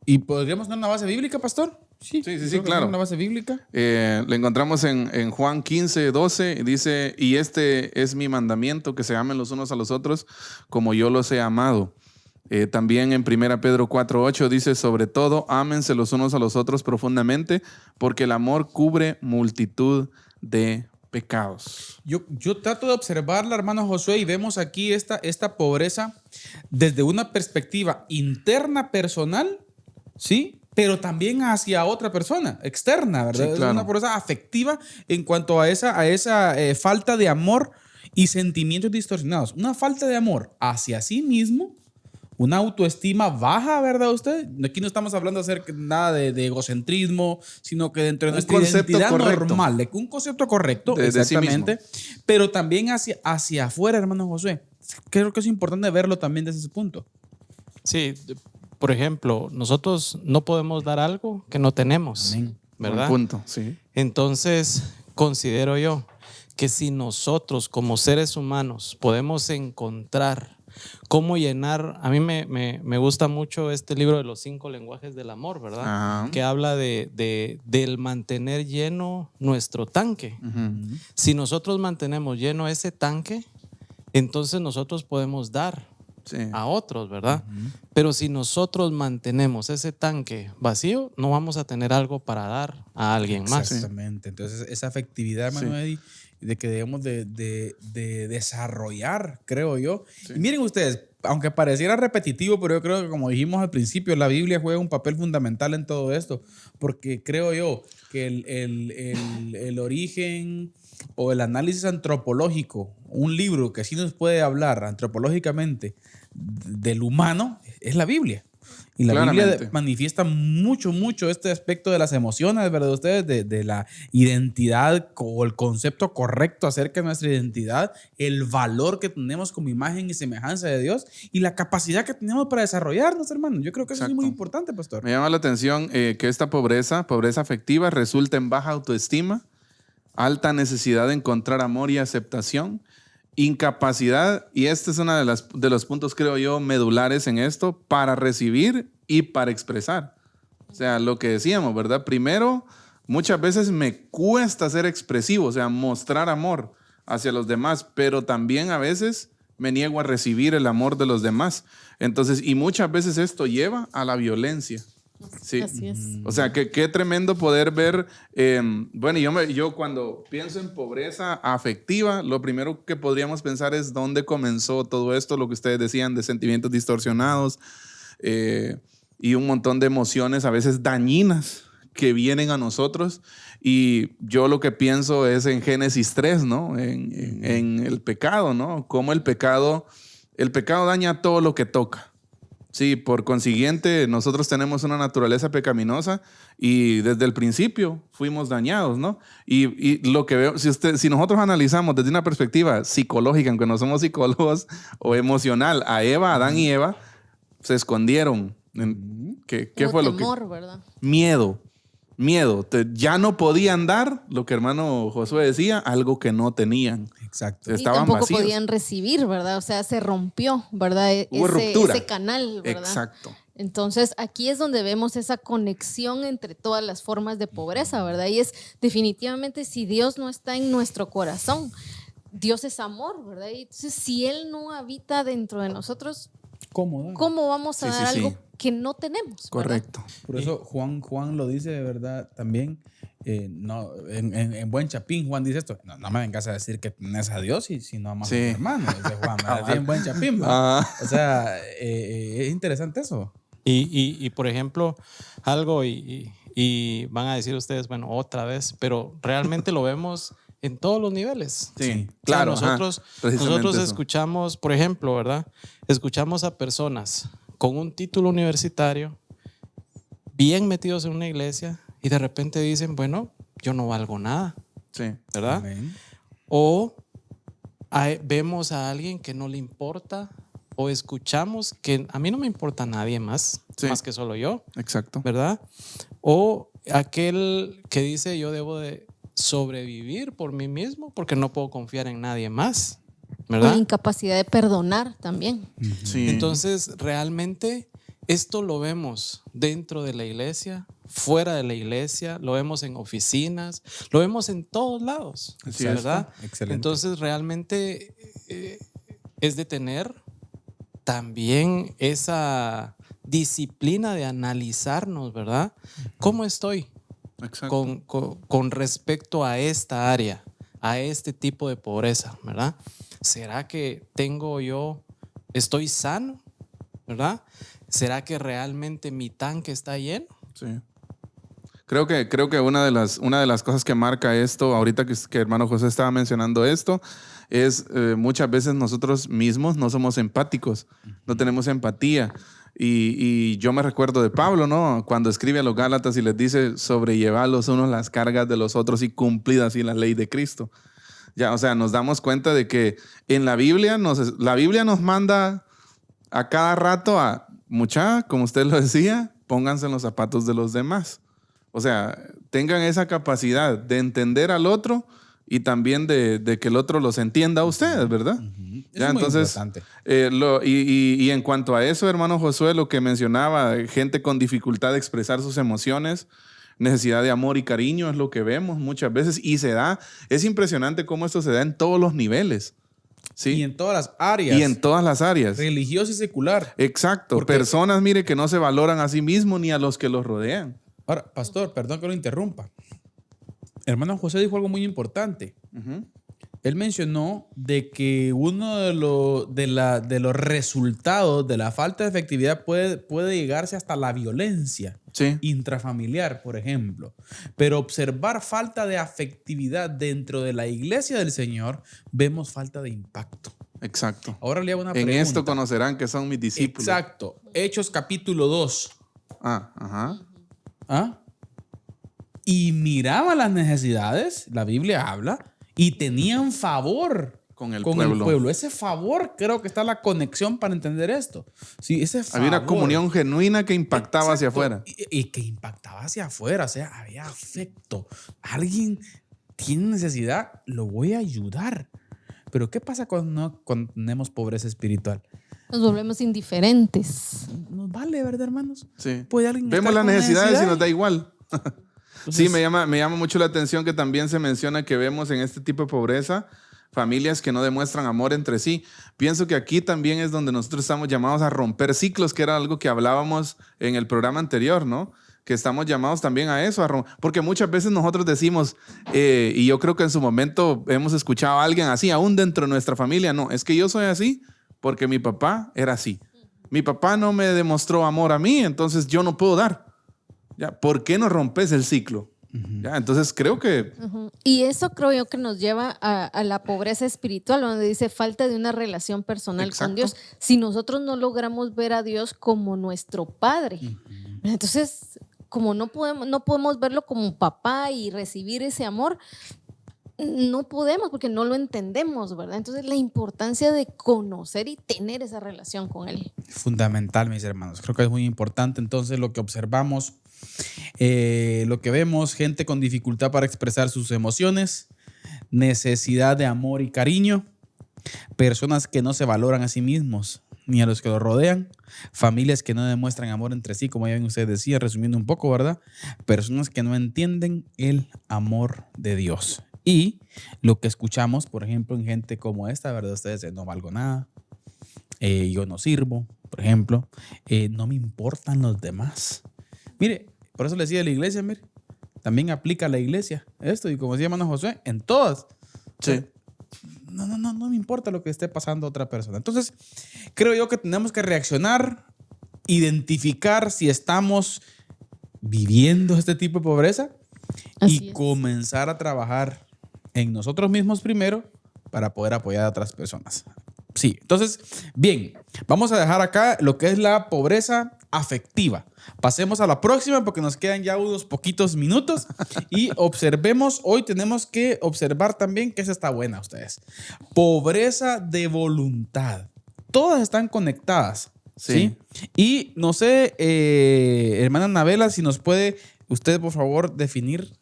¿Y podríamos dar una base bíblica, pastor? Sí, creo que claro. Una base bíblica. Lo encontramos en Juan 15, 12, y dice, y este es mi mandamiento, que se amen los unos a los otros como yo los he amado. También en 1 Pedro 4, 8 dice, sobre todo, ámense los unos a los otros profundamente, porque el amor cubre multitud de pecados. Yo trato de observarla, hermano Josué, y vemos aquí esta pobreza desde una perspectiva interna personal, ¿sí? Pero también hacia otra persona, externa, ¿verdad? Sí, Es claro. una pobreza afectiva en cuanto a esa falta de amor y sentimientos distorsionados. Una falta de amor hacia sí mismo, una autoestima baja, ¿verdad usted? Aquí no estamos hablando acerca de nada de egocentrismo, sino que dentro de Un nuestra concepto identidad correcto. normal, de un concepto correcto, De sí exactamente, pero también hacia afuera, hermano Josué. Creo que es importante verlo también desde ese punto. Sí, por ejemplo, nosotros no podemos dar algo que no tenemos, Amén. ¿verdad? Buen punto, sí. Entonces, considero yo que si nosotros como seres humanos podemos encontrar cómo llenar. A mí me gusta mucho este libro de los 5 lenguajes del amor, ¿verdad? Ajá. Que habla del mantener lleno nuestro tanque. Ujú. Si nosotros mantenemos lleno ese tanque, entonces nosotros podemos dar Sí. a otros, ¿verdad? Pero si nosotros mantenemos ese tanque vacío, no vamos a tener algo para dar a alguien más. Exactamente. Entonces, esa afectividad, hermano Sí. Eddie, de que debemos de desarrollar, creo yo. Y miren ustedes, aunque pareciera repetitivo, pero yo creo que, como dijimos al principio, la Biblia juega un papel fundamental en todo esto, porque creo yo que el origen o el análisis antropológico, un libro que sí nos puede hablar antropológicamente del humano, es la Biblia. Y la Biblia Claramente. manifiesta mucho este aspecto de las emociones, ¿verdad? Ustedes, de la identidad o el concepto correcto acerca de nuestra identidad, el valor que tenemos como imagen y semejanza de Dios y la capacidad que tenemos para desarrollarnos, hermano. Yo creo que eso es muy Exacto. importante, pastor. Me llama la atención que esta pobreza afectiva, resulta en baja autoestima, alta necesidad de encontrar amor y aceptación, incapacidad, y este es uno de los puntos, creo yo, medulares en esto, para recibir y para expresar. O sea, lo que decíamos, ¿verdad? Primero, muchas veces me cuesta ser expresivo, o sea, mostrar amor hacia los demás, pero también a veces me niego a recibir el amor de los demás. Entonces, y muchas veces esto lleva a la violencia. Sí. Así es. O sea, qué tremendo poder ver. Bueno, yo cuando pienso en pobreza afectiva, lo primero que podríamos pensar es dónde comenzó todo esto, lo que ustedes decían de sentimientos distorsionados y un montón de emociones a veces dañinas que vienen a nosotros. Y yo lo que pienso es en Génesis 3, ¿no? En el pecado, ¿no? Cómo el pecado daña todo lo que toca. Sí, por consiguiente, nosotros tenemos una naturaleza pecaminosa y desde el principio fuimos dañados, ¿no? Y lo que veo, si nosotros analizamos desde una perspectiva psicológica, aunque no somos psicólogos, o emocional, a Adán y Eva se escondieron. ¿Qué Hubo fue lo que? temor, ¿verdad? Miedo. Ya no podían dar, lo que hermano Josué decía, algo que no tenían. Exacto. Y Estaban tampoco vacíos. podían recibir, ¿verdad? O sea, se rompió, ¿verdad? Hubo ruptura. Ese canal, ¿verdad? Exacto. Entonces, aquí es donde vemos esa conexión entre todas las formas de pobreza, ¿verdad? Y es definitivamente, si Dios no está en nuestro corazón, Dios es amor, ¿verdad? Y entonces, si Él no habita dentro de nosotros, Cómodo. ¿cómo vamos a Sí, dar sí, sí. algo que no tenemos? ¿verdad? Correcto. Por eso Juan lo dice de verdad también. No, en buen chapín, Juan dice esto. No me vengas a decir que tenés a Dios si no amas a tu Sí. hermano. Dice Juan, así en buen chapín. ¿va? Ah. O sea, es interesante eso. Y por ejemplo, algo, y van a decir ustedes, bueno, otra vez, pero realmente lo vemos en todos los niveles. Sí, O sea, claro. nosotros Precisamente eso. escuchamos, por ejemplo, ¿verdad? Escuchamos a personas con un título universitario, bien metidos en una iglesia, y de repente dicen, bueno, yo no valgo nada, Sí. ¿verdad? Amén. O vemos a alguien que no le importa, o escuchamos que a mí no me importa nadie más, Sí. más que solo yo, Exacto. ¿verdad? O aquel que dice yo debo de sobrevivir por mí mismo porque no puedo confiar en nadie más, La ¿verdad? incapacidad de perdonar también. Sí. Entonces, realmente esto lo vemos dentro de la iglesia, fuera de la iglesia, lo vemos en oficinas, lo vemos en todos lados, Así es. ¿verdad? Excelente. Entonces, realmente es de tener también esa disciplina de analizarnos, ¿verdad? ¿Cómo estoy Exacto. con respecto a esta área, a este tipo de pobreza, ¿verdad? ¿Será que estoy sano, ¿verdad? ¿Será que realmente mi tanque está lleno? Sí. Creo que una de las cosas que marca esto, ahorita que hermano José estaba mencionando esto, es muchas veces nosotros mismos no somos empáticos, no tenemos empatía. Y yo me recuerdo de Pablo, ¿no? Cuando escribe a los Gálatas y les dice, sobrellevad los unos las cargas de los otros y cumplid así la ley de Cristo. Ya, o sea, nos damos cuenta de que en la Biblia nos manda a cada rato como usted lo decía, pónganse en los zapatos de los demás. O sea, tengan esa capacidad de entender al otro y también de que el otro los entienda a ustedes, ¿verdad? Eso es muy importante. Y en cuanto a eso, hermano Josué, lo que mencionaba, gente con dificultad de expresar sus emociones, necesidad de amor y cariño, es lo que vemos muchas veces y se da. Es impresionante cómo esto se da en todos los niveles. ¿Sí? Y en todas las áreas. Y en todas las áreas. Religiosa y secular. Exacto. Porque personas, mire, que no se valoran a sí mismos ni a los que los rodean. Ahora, pastor, perdón que lo interrumpa. Hermano José dijo algo muy importante. Él mencionó de que uno de los resultados de la falta de efectividad puede llegarse hasta la violencia intrafamiliar, por ejemplo. Pero observar falta de afectividad dentro de la iglesia del Señor, vemos falta de impacto. Exacto. Ahora le hago una pregunta. pregunta. En esto conocerán que son mis discípulos. Exacto. Hechos capítulo 2. Y miraban las necesidades, la Biblia habla, y tenían favor con el pueblo. Ese favor, creo que está la conexión para entender esto. Sí, ese favor. Había una comunión genuina que impactaba hacia afuera. Y que impactaba hacia afuera, o sea, había afecto. Alguien tiene necesidad, lo voy a ayudar. Pero ¿qué pasa cuando tenemos pobreza espiritual? Nos volvemos indiferentes. Nos vale, ¿verdad, hermanos? Sí. ¿Puede alguien vemos las necesidades y nos da igual. Entonces, sí, me llama mucho la atención que también se menciona que vemos en este tipo de pobreza familias que no demuestran amor entre sí. Pienso que aquí también es donde nosotros estamos llamados a romper ciclos, que era algo que hablábamos en el programa anterior, ¿no? Que estamos llamados también a eso, porque muchas veces nosotros decimos, y yo creo que en su momento hemos escuchado a alguien así, aún dentro de nuestra familia, no, es que yo soy así porque mi papá era así. Mi papá no me demostró amor a mí, entonces yo no puedo dar. ¿Ya? ¿Por qué no rompes el ciclo? ¿Ya? Entonces creo que... Y eso creo yo que nos lleva a la pobreza espiritual, donde dice falta de una relación personal con Dios. Si nosotros no logramos ver a Dios como nuestro Padre, entonces como no podemos verlo como papá y recibir ese amor, no podemos porque no lo entendemos, ¿verdad? Entonces la importancia de conocer y tener esa relación con Él. Fundamental, mis hermanos. Creo que es muy importante entonces lo que observamos. Lo que vemos, gente con dificultad para expresar sus emociones, necesidad de amor y cariño, personas que no se valoran a sí mismos ni a los que los rodean, familias que no demuestran amor entre sí, como ya bien ustedes decían, resumiendo un poco, ¿verdad? Personas que no entienden el amor de Dios. Y lo que escuchamos, por ejemplo, en gente como esta, ¿verdad? Ustedes dicen, no valgo nada, yo no sirvo, por ejemplo, no me importan los demás. Mire, por eso le decía a la iglesia, mire, también aplica a la iglesia esto, y como decía hermano José, en todas. Sí. No me importa lo que esté pasando a otra persona. Entonces, creo yo que tenemos que reaccionar, identificar si estamos viviendo este tipo de pobreza y comenzar a trabajar en nosotros mismos primero para poder apoyar a otras personas. Sí, entonces, bien, vamos a dejar acá lo que es la pobreza afectiva. Pasemos a la próxima porque nos quedan ya unos poquitos minutos y observemos, hoy tenemos que observar también que esa está buena ustedes. Pobreza de voluntad. Todas están conectadas. Sí. Y no sé, hermana Anabela, si nos puede usted por favor definir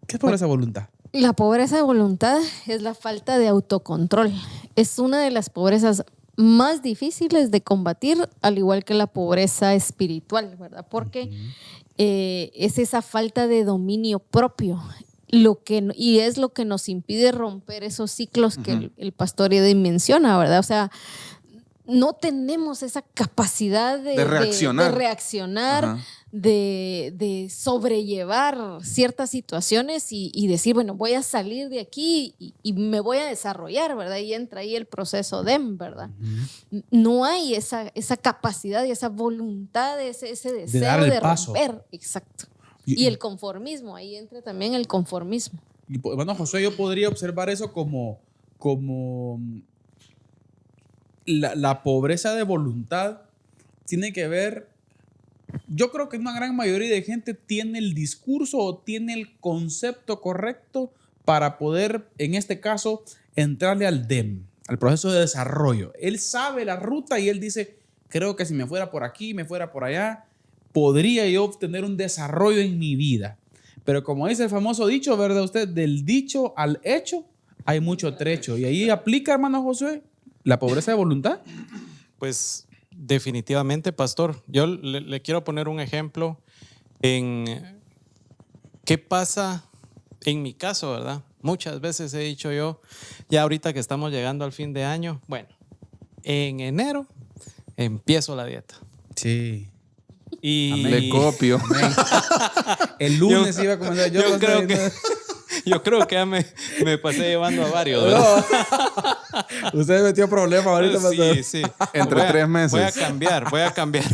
qué es pobreza de voluntad. La pobreza de voluntad es la falta de autocontrol. Es una de las pobrezas más difíciles de combatir, al igual que la pobreza espiritual, ¿verdad? Porque es esa falta de dominio propio y es lo que nos impide romper esos ciclos que el pastor Edwin menciona, ¿verdad? O sea, no tenemos esa capacidad de reaccionar, de sobrellevar ciertas situaciones y decir, bueno, voy a salir de aquí y me voy a desarrollar, ¿verdad? Y entra ahí el proceso ¿verdad? No hay esa capacidad y esa voluntad, ese deseo de romper. Exacto. Y el conformismo, ahí entra también el conformismo. Y, bueno, José, yo podría observar eso como la pobreza de voluntad tiene que ver, yo creo que una gran mayoría de gente tiene el discurso o tiene el concepto correcto para poder, en este caso, entrarle al DEM, al proceso de desarrollo. Él sabe la ruta y él dice, creo que si me fuera por aquí, me fuera por allá, podría yo obtener un desarrollo en mi vida. Pero como dice el famoso dicho, ¿verdad usted? Del dicho al hecho hay mucho trecho. Y ahí aplica, hermano Josué, la pobreza de voluntad. Pues definitivamente, pastor. Yo le quiero poner un ejemplo en qué pasa en mi caso, ¿verdad? Muchas veces he dicho yo, ya ahorita que estamos llegando al fin de año, bueno, en enero empiezo la dieta. Sí. Y Le copio. El lunes iba a comenzar. Yo creo que ya me pasé llevando a varios, ¿verdad? Usted metió problemas ahorita. Sí, sí. Entre 3 meses. Voy a cambiar.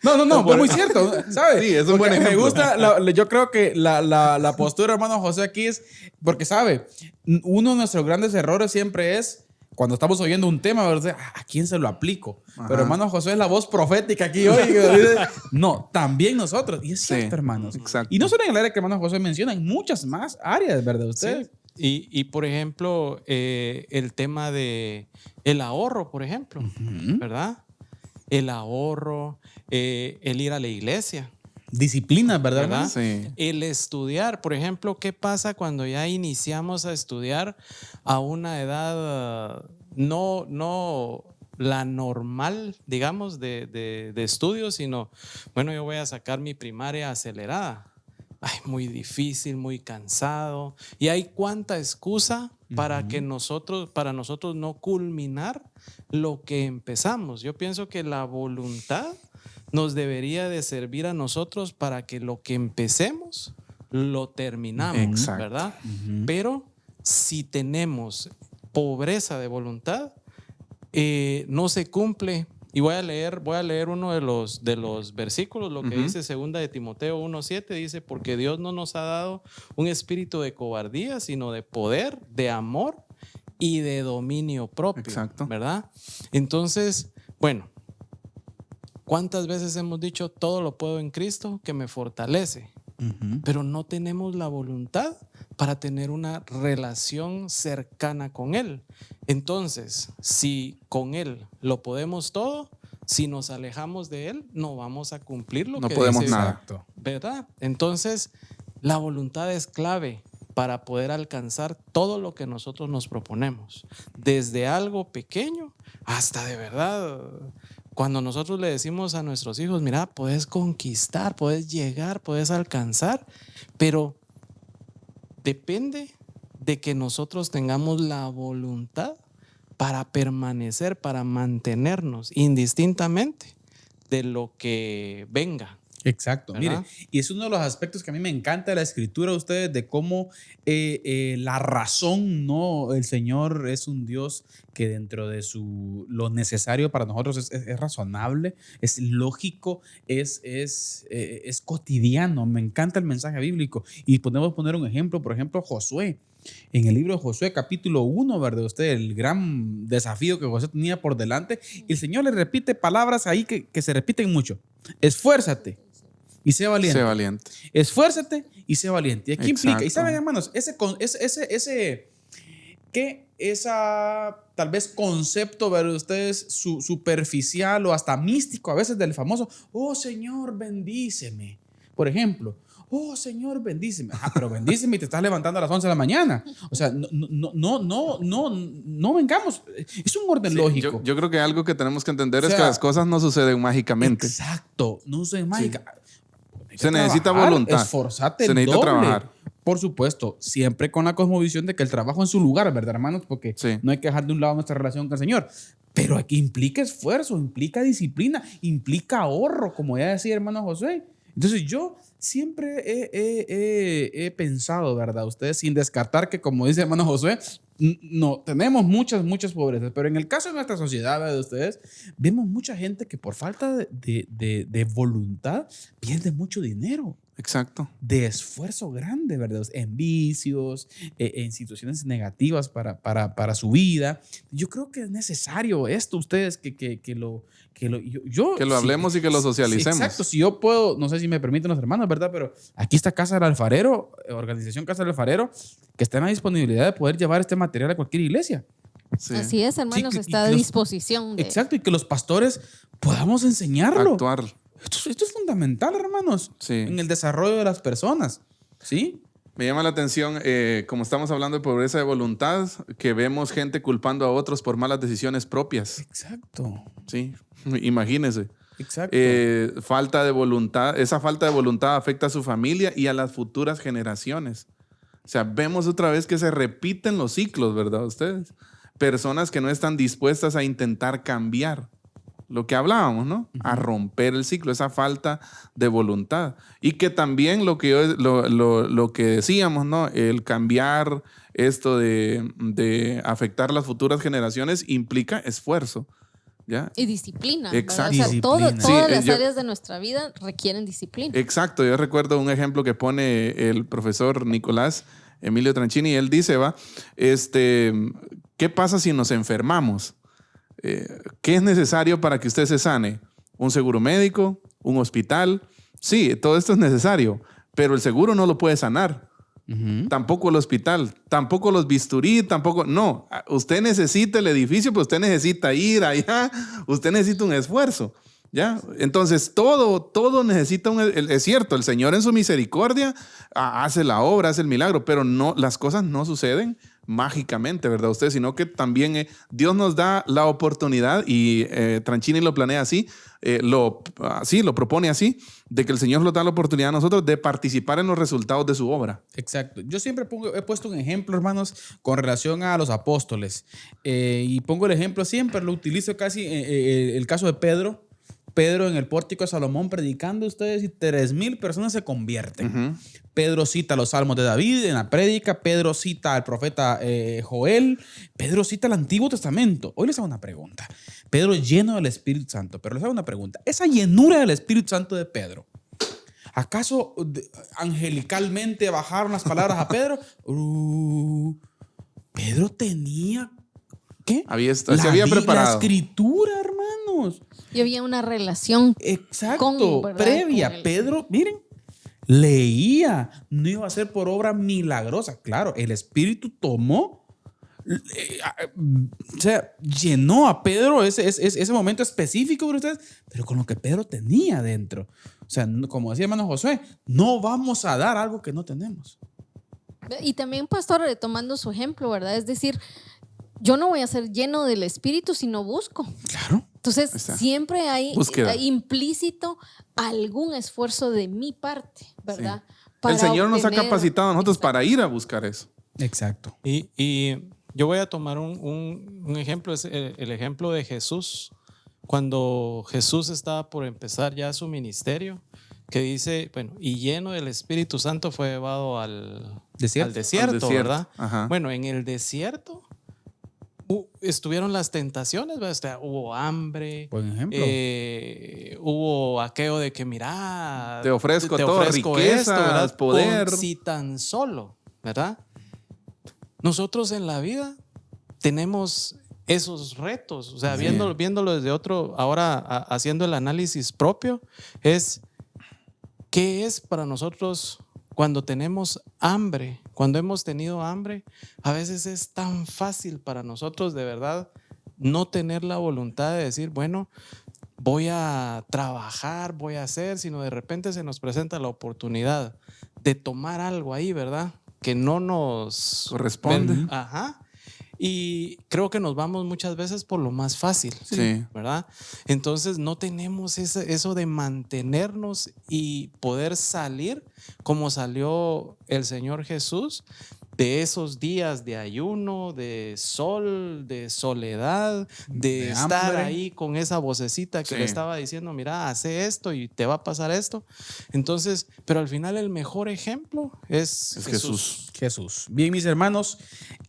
No, es muy cierto, ¿sabes? Sí, es un buen Porque me ejemplo. gusta, yo creo que la postura, hermano José, aquí es, porque sabe, uno de nuestros grandes errores siempre es cuando estamos oyendo un tema, ¿verdad? ¿A quién se lo aplico? Ajá. Pero hermano José es la voz profética aquí hoy. Que dice, no, también nosotros. Y es cierto, Sí, hermanos. exacto. Y no solo en el área que hermano José menciona, en muchas más áreas, ¿verdad? Ustedes. Sí. Y por ejemplo, el tema de el ahorro, por ejemplo, ¿verdad? El ahorro, el ir a la iglesia. Disciplinas, ¿verdad? ¿Verdad? Sí. El estudiar, por ejemplo, ¿qué pasa cuando ya iniciamos a estudiar a una edad no la normal, digamos, de estudios, sino, bueno, yo voy a sacar mi primaria acelerada? Ay, muy difícil, muy cansado. Y hay cuánta excusa para para nosotros no culminar lo que empezamos. Yo pienso que la voluntad nos debería de servir a nosotros para que lo que empecemos lo terminamos, Exacto. ¿verdad? Pero si tenemos pobreza de voluntad, no se cumple. Y voy a leer uno de los versículos, lo que dice 2 de Timoteo 1:7, dice, porque Dios no nos ha dado un espíritu de cobardía, sino de poder, de amor y de dominio propio. Exacto. ¿Verdad? Entonces, bueno, ¿cuántas veces hemos dicho todo lo puedo en Cristo que me fortalece? Pero no tenemos la voluntad para tener una relación cercana con Él. Entonces, si con Él lo podemos todo, si nos alejamos de Él, no vamos a cumplir lo No que podemos dice, nada. ¿verdad? Entonces, la voluntad es clave para poder alcanzar todo lo que nosotros nos proponemos. Desde algo pequeño hasta de verdad. Cuando nosotros le decimos a nuestros hijos, mira, puedes conquistar, puedes llegar, puedes alcanzar, pero depende de que nosotros tengamos la voluntad para permanecer, para mantenernos indistintamente de lo que venga. Exacto, ¿verdad? mire, y es uno de los aspectos que a mí me encanta de la escritura de ustedes, de cómo la razón, no, el Señor es un Dios que dentro de lo necesario para nosotros es razonable, es lógico, es cotidiano. Me encanta el mensaje bíblico y podemos poner un ejemplo, por ejemplo, Josué. En el libro de Josué, capítulo 1, ¿verdad? Usted, el gran desafío que Josué tenía por delante, y el Señor le repite palabras ahí que se repiten mucho. Esfuérzate y sé valiente. Sé valiente. Esfuérzate y sé valiente. Y aquí implica, y Exacto. saben, hermanos, esa tal vez concepto, ¿verdad? Ustedes, superficial o hasta místico a veces del famoso, oh Señor, bendíceme. Por ejemplo, oh Señor, bendíceme. Pero bendíceme y te estás levantando a las 11 de la mañana. O sea, no vengamos. Es un orden Sí, lógico. yo creo que algo que tenemos que entender O es sea, que las cosas no suceden mágicamente. Exacto, no soy mágica. Se necesita voluntad. Esforzate Se necesita doble. trabajar. Por supuesto, siempre con la cosmovisión de que el trabajo en su lugar, ¿verdad, hermanos? Porque Sí. no hay que dejar de un lado nuestra relación con el Señor. Pero aquí implica esfuerzo, implica disciplina, implica ahorro, como ya decía hermano José. Entonces yo siempre he pensado, ¿verdad? Ustedes, sin descartar que, como dice hermano Josué, no, tenemos muchas pobrezas, pero en el caso de nuestra sociedad, ¿verdad? Ustedes, vemos mucha gente que por falta de voluntad pierde mucho dinero, Exacto. de esfuerzo grande, ¿verdad? En vicios, en situaciones negativas para su vida. Yo creo que es necesario esto, ustedes, que lo hablemos y que lo socialicemos. Exacto, si yo puedo, no sé si me permiten los hermanos, ¿verdad? Pero aquí está Casa del Alfarero, organización Casa del Alfarero, que está en la disponibilidad de poder llevar este material a cualquier iglesia. Sí. Así es, hermanos, Sí, está a disposición. Exacto, y que los pastores podamos enseñarlo. Actuar. Esto es fundamental, hermanos, Sí. en el desarrollo de las personas. ¿Sí? Me llama la atención, como estamos hablando de pobreza de voluntad, que vemos gente culpando a otros por malas decisiones propias. Exacto. Sí, imagínense. Exacto. Falta de voluntad, esa falta de voluntad afecta a su familia y a las futuras generaciones. O sea, vemos otra vez que se repiten los ciclos, ¿verdad? Ustedes. Personas que no están dispuestas a intentar cambiar. Lo que hablábamos, ¿no? A romper el ciclo, esa falta de voluntad. Y que también lo que decíamos, ¿no? El cambiar esto de afectar las futuras generaciones implica esfuerzo. ¿Ya? Y disciplina. ¿verdad? Exacto. O sea, Disciplina. todas Sí, las áreas de nuestra vida requieren disciplina. Exacto. Yo recuerdo un ejemplo que pone el profesor Nicolás Emilio Tranchini. Él dice, ¿qué pasa si nos enfermamos? ¿Qué es necesario para que usted se sane? ¿Un seguro médico? ¿Un hospital? Sí, todo esto es necesario, pero el seguro no lo puede sanar. Tampoco el hospital, tampoco los bisturí, tampoco. No, usted necesita el edificio, pero usted necesita ir allá, usted necesita un esfuerzo. ¿Ya? Entonces, todo necesita es cierto, el Señor en su misericordia hace la obra, hace el milagro, pero no, las cosas no suceden mágicamente, ¿verdad? Usted, sino que también Dios nos da la oportunidad y Tranchini lo planea así, lo propone así, de que el Señor nos da la oportunidad a nosotros de participar en los resultados de su obra. Exacto. Yo siempre he puesto un ejemplo, hermanos, con relación a los apóstoles. Y pongo el ejemplo siempre, lo utilizo casi el caso de Pedro. Pedro en el pórtico de Salomón predicando ustedes y 3,000 personas se convierten. Pedro cita los salmos de David en la prédica. Pedro cita al profeta Joel. Pedro cita el Antiguo Testamento. Hoy les hago una pregunta. Pedro lleno del Espíritu Santo. Pero les hago una pregunta. Esa llenura del Espíritu Santo de Pedro, ¿acaso angelicalmente bajaron las palabras a Pedro? Pedro tenía... ¿qué? Se había preparado. La escritura, hermanos. Y había una relación. Exacto, ¿verdad? previa. Con Pedro, miren, leía, no iba a ser por obra milagrosa. Claro, el Espíritu tomó, o sea, llenó a Pedro ese momento específico de ustedes, pero con lo que Pedro tenía dentro. O sea, como decía hermano Josué, no vamos a dar algo que no tenemos. Y también, pastor, retomando su ejemplo, ¿verdad? Es decir, yo no voy a ser lleno del Espíritu si no busco. Claro. Entonces, siempre hay implícito algún esfuerzo de mi parte, ¿verdad? Sí. El Señor nos ha capacitado a nosotros para ir a buscar eso. Exacto. Y yo voy a tomar un ejemplo, es el ejemplo de Jesús. Cuando Jesús estaba por empezar ya su ministerio, que dice, bueno, y lleno del Espíritu Santo fue llevado al desierto, ¿verdad? Ajá. Bueno, en el desierto estuvieron las tentaciones, ¿verdad? O sea, hubo hambre. Buen ejemplo. Hubo aquello de que, mira, te ofrezco todo, riquezas, poder. Con si tan solo, ¿verdad? Nosotros en la vida tenemos esos retos, o sea, viéndolo desde otro, ahora haciendo el análisis propio, es ¿qué es para nosotros cuando tenemos hambre? Cuando hemos tenido hambre, a veces es tan fácil para nosotros de verdad no tener la voluntad de decir, bueno, voy a trabajar, voy a hacer, sino de repente se nos presenta la oportunidad de tomar algo ahí, ¿verdad? Que no nos corresponde. Ajá. Y creo que nos vamos muchas veces por lo más fácil, sí, ¿verdad? Entonces no tenemos eso de mantenernos y poder salir como salió el Señor Jesús de esos días de ayuno, de sol, de soledad, de estar hambre ahí con esa vocecita que le estaba diciendo, mira, hace esto y te va a pasar esto. Entonces, pero al final el mejor ejemplo es Jesús. Bien, mis hermanos,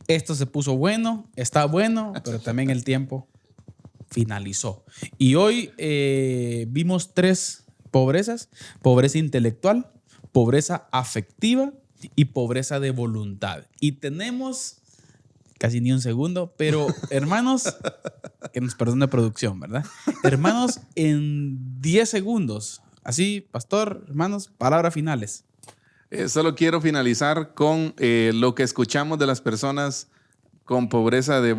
esto se puso bueno, está bueno, pero también el tiempo finalizó. Y hoy vimos 3 pobrezas: pobreza intelectual, pobreza afectiva y pobreza de voluntad. Y tenemos casi ni un segundo, pero hermanos, que nos perdone producción, ¿verdad? Hermanos, en 10 segundos. Así, pastor, hermanos, palabras finales. Solo quiero finalizar con lo que escuchamos de las personas con pobreza de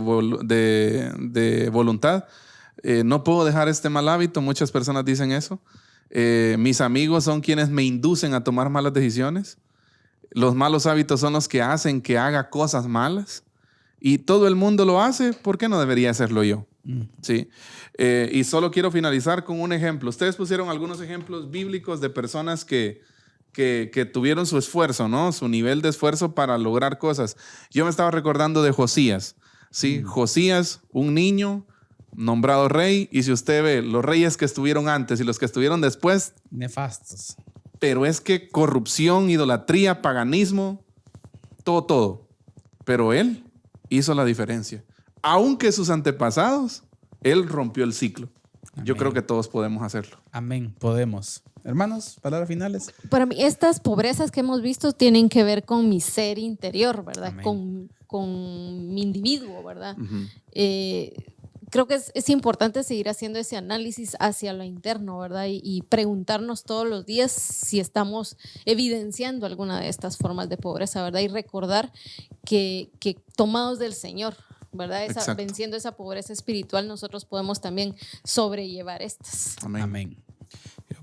voluntad. No puedo dejar este mal hábito. Muchas personas dicen eso. Mis amigos son quienes me inducen a tomar malas decisiones. Los malos hábitos son los que hacen que haga cosas malas. Y todo el mundo lo hace, ¿por qué no debería hacerlo yo? ¿Sí? Y solo quiero finalizar con un ejemplo. Ustedes pusieron algunos ejemplos bíblicos de personas que tuvieron su esfuerzo, ¿no? Su nivel de esfuerzo para lograr cosas. Yo me estaba recordando de Josías, ¿sí? Josías, un niño nombrado rey, y si usted ve los reyes que estuvieron antes y los que estuvieron después, nefastos. Pero es que corrupción, idolatría, paganismo, todo. Pero él hizo la diferencia. Aunque sus antepasados, él rompió el ciclo. Amén. Yo creo que todos podemos hacerlo. Amén, podemos. Hermanos, palabras finales. Para mí, estas pobrezas que hemos visto tienen que ver con mi ser interior, ¿verdad? Con mi individuo, ¿verdad? Creo que es importante seguir haciendo ese análisis hacia lo interno, ¿verdad? Y preguntarnos todos los días si estamos evidenciando alguna de estas formas de pobreza, ¿verdad? Y recordar que tomados del Señor, ¿verdad? Venciendo esa pobreza espiritual, nosotros podemos también sobrellevar estas. Amén.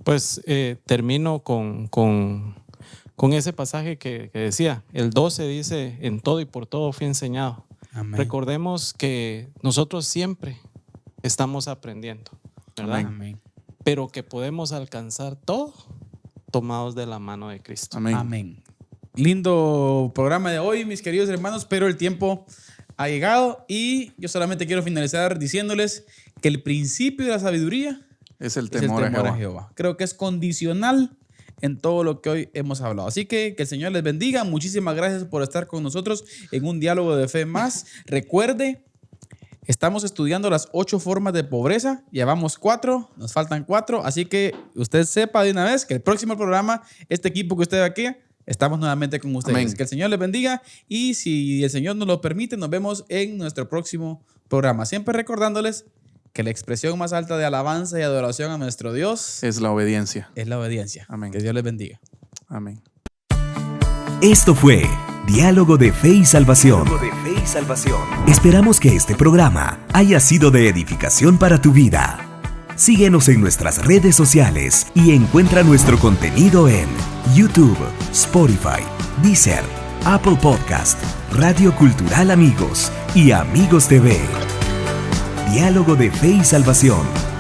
Pues termino con ese pasaje que decía, el 12 dice, en todo y por todo fui enseñado. Amén. Recordemos que nosotros siempre estamos aprendiendo, ¿verdad? Amén. Pero que podemos alcanzar todo tomados de la mano de Cristo. Amén. Amén. Lindo programa de hoy, mis queridos hermanos, pero el tiempo ha llegado y yo solamente quiero finalizar diciéndoles que el principio de la sabiduría es el temor a Jehová. Creo que es condicional en todo lo que hoy hemos hablado. Así que el Señor les bendiga. Muchísimas gracias por estar con nosotros en un diálogo de fe más. Recuerde, estamos estudiando las 8 formas de pobreza. Llevamos 4, nos faltan 4. Así que usted sepa de una vez que el próximo programa, este equipo que usted ve aquí, estamos nuevamente con ustedes. Amén. Que el Señor les bendiga y si el Señor nos lo permite, nos vemos en nuestro próximo programa. Siempre recordándoles que la expresión más alta de alabanza y adoración a nuestro Dios es la obediencia. Es la obediencia. Amén. Que Dios les bendiga. Amén. Esto fue Diálogo de Fe y Salvación. Esperamos que este programa haya sido de edificación para tu vida. Síguenos en nuestras redes sociales y encuentra nuestro contenido en YouTube, Spotify, Deezer, Apple Podcast, Radio Cultural Amigos y Amigos TV. Diálogo de Fe y Salvación.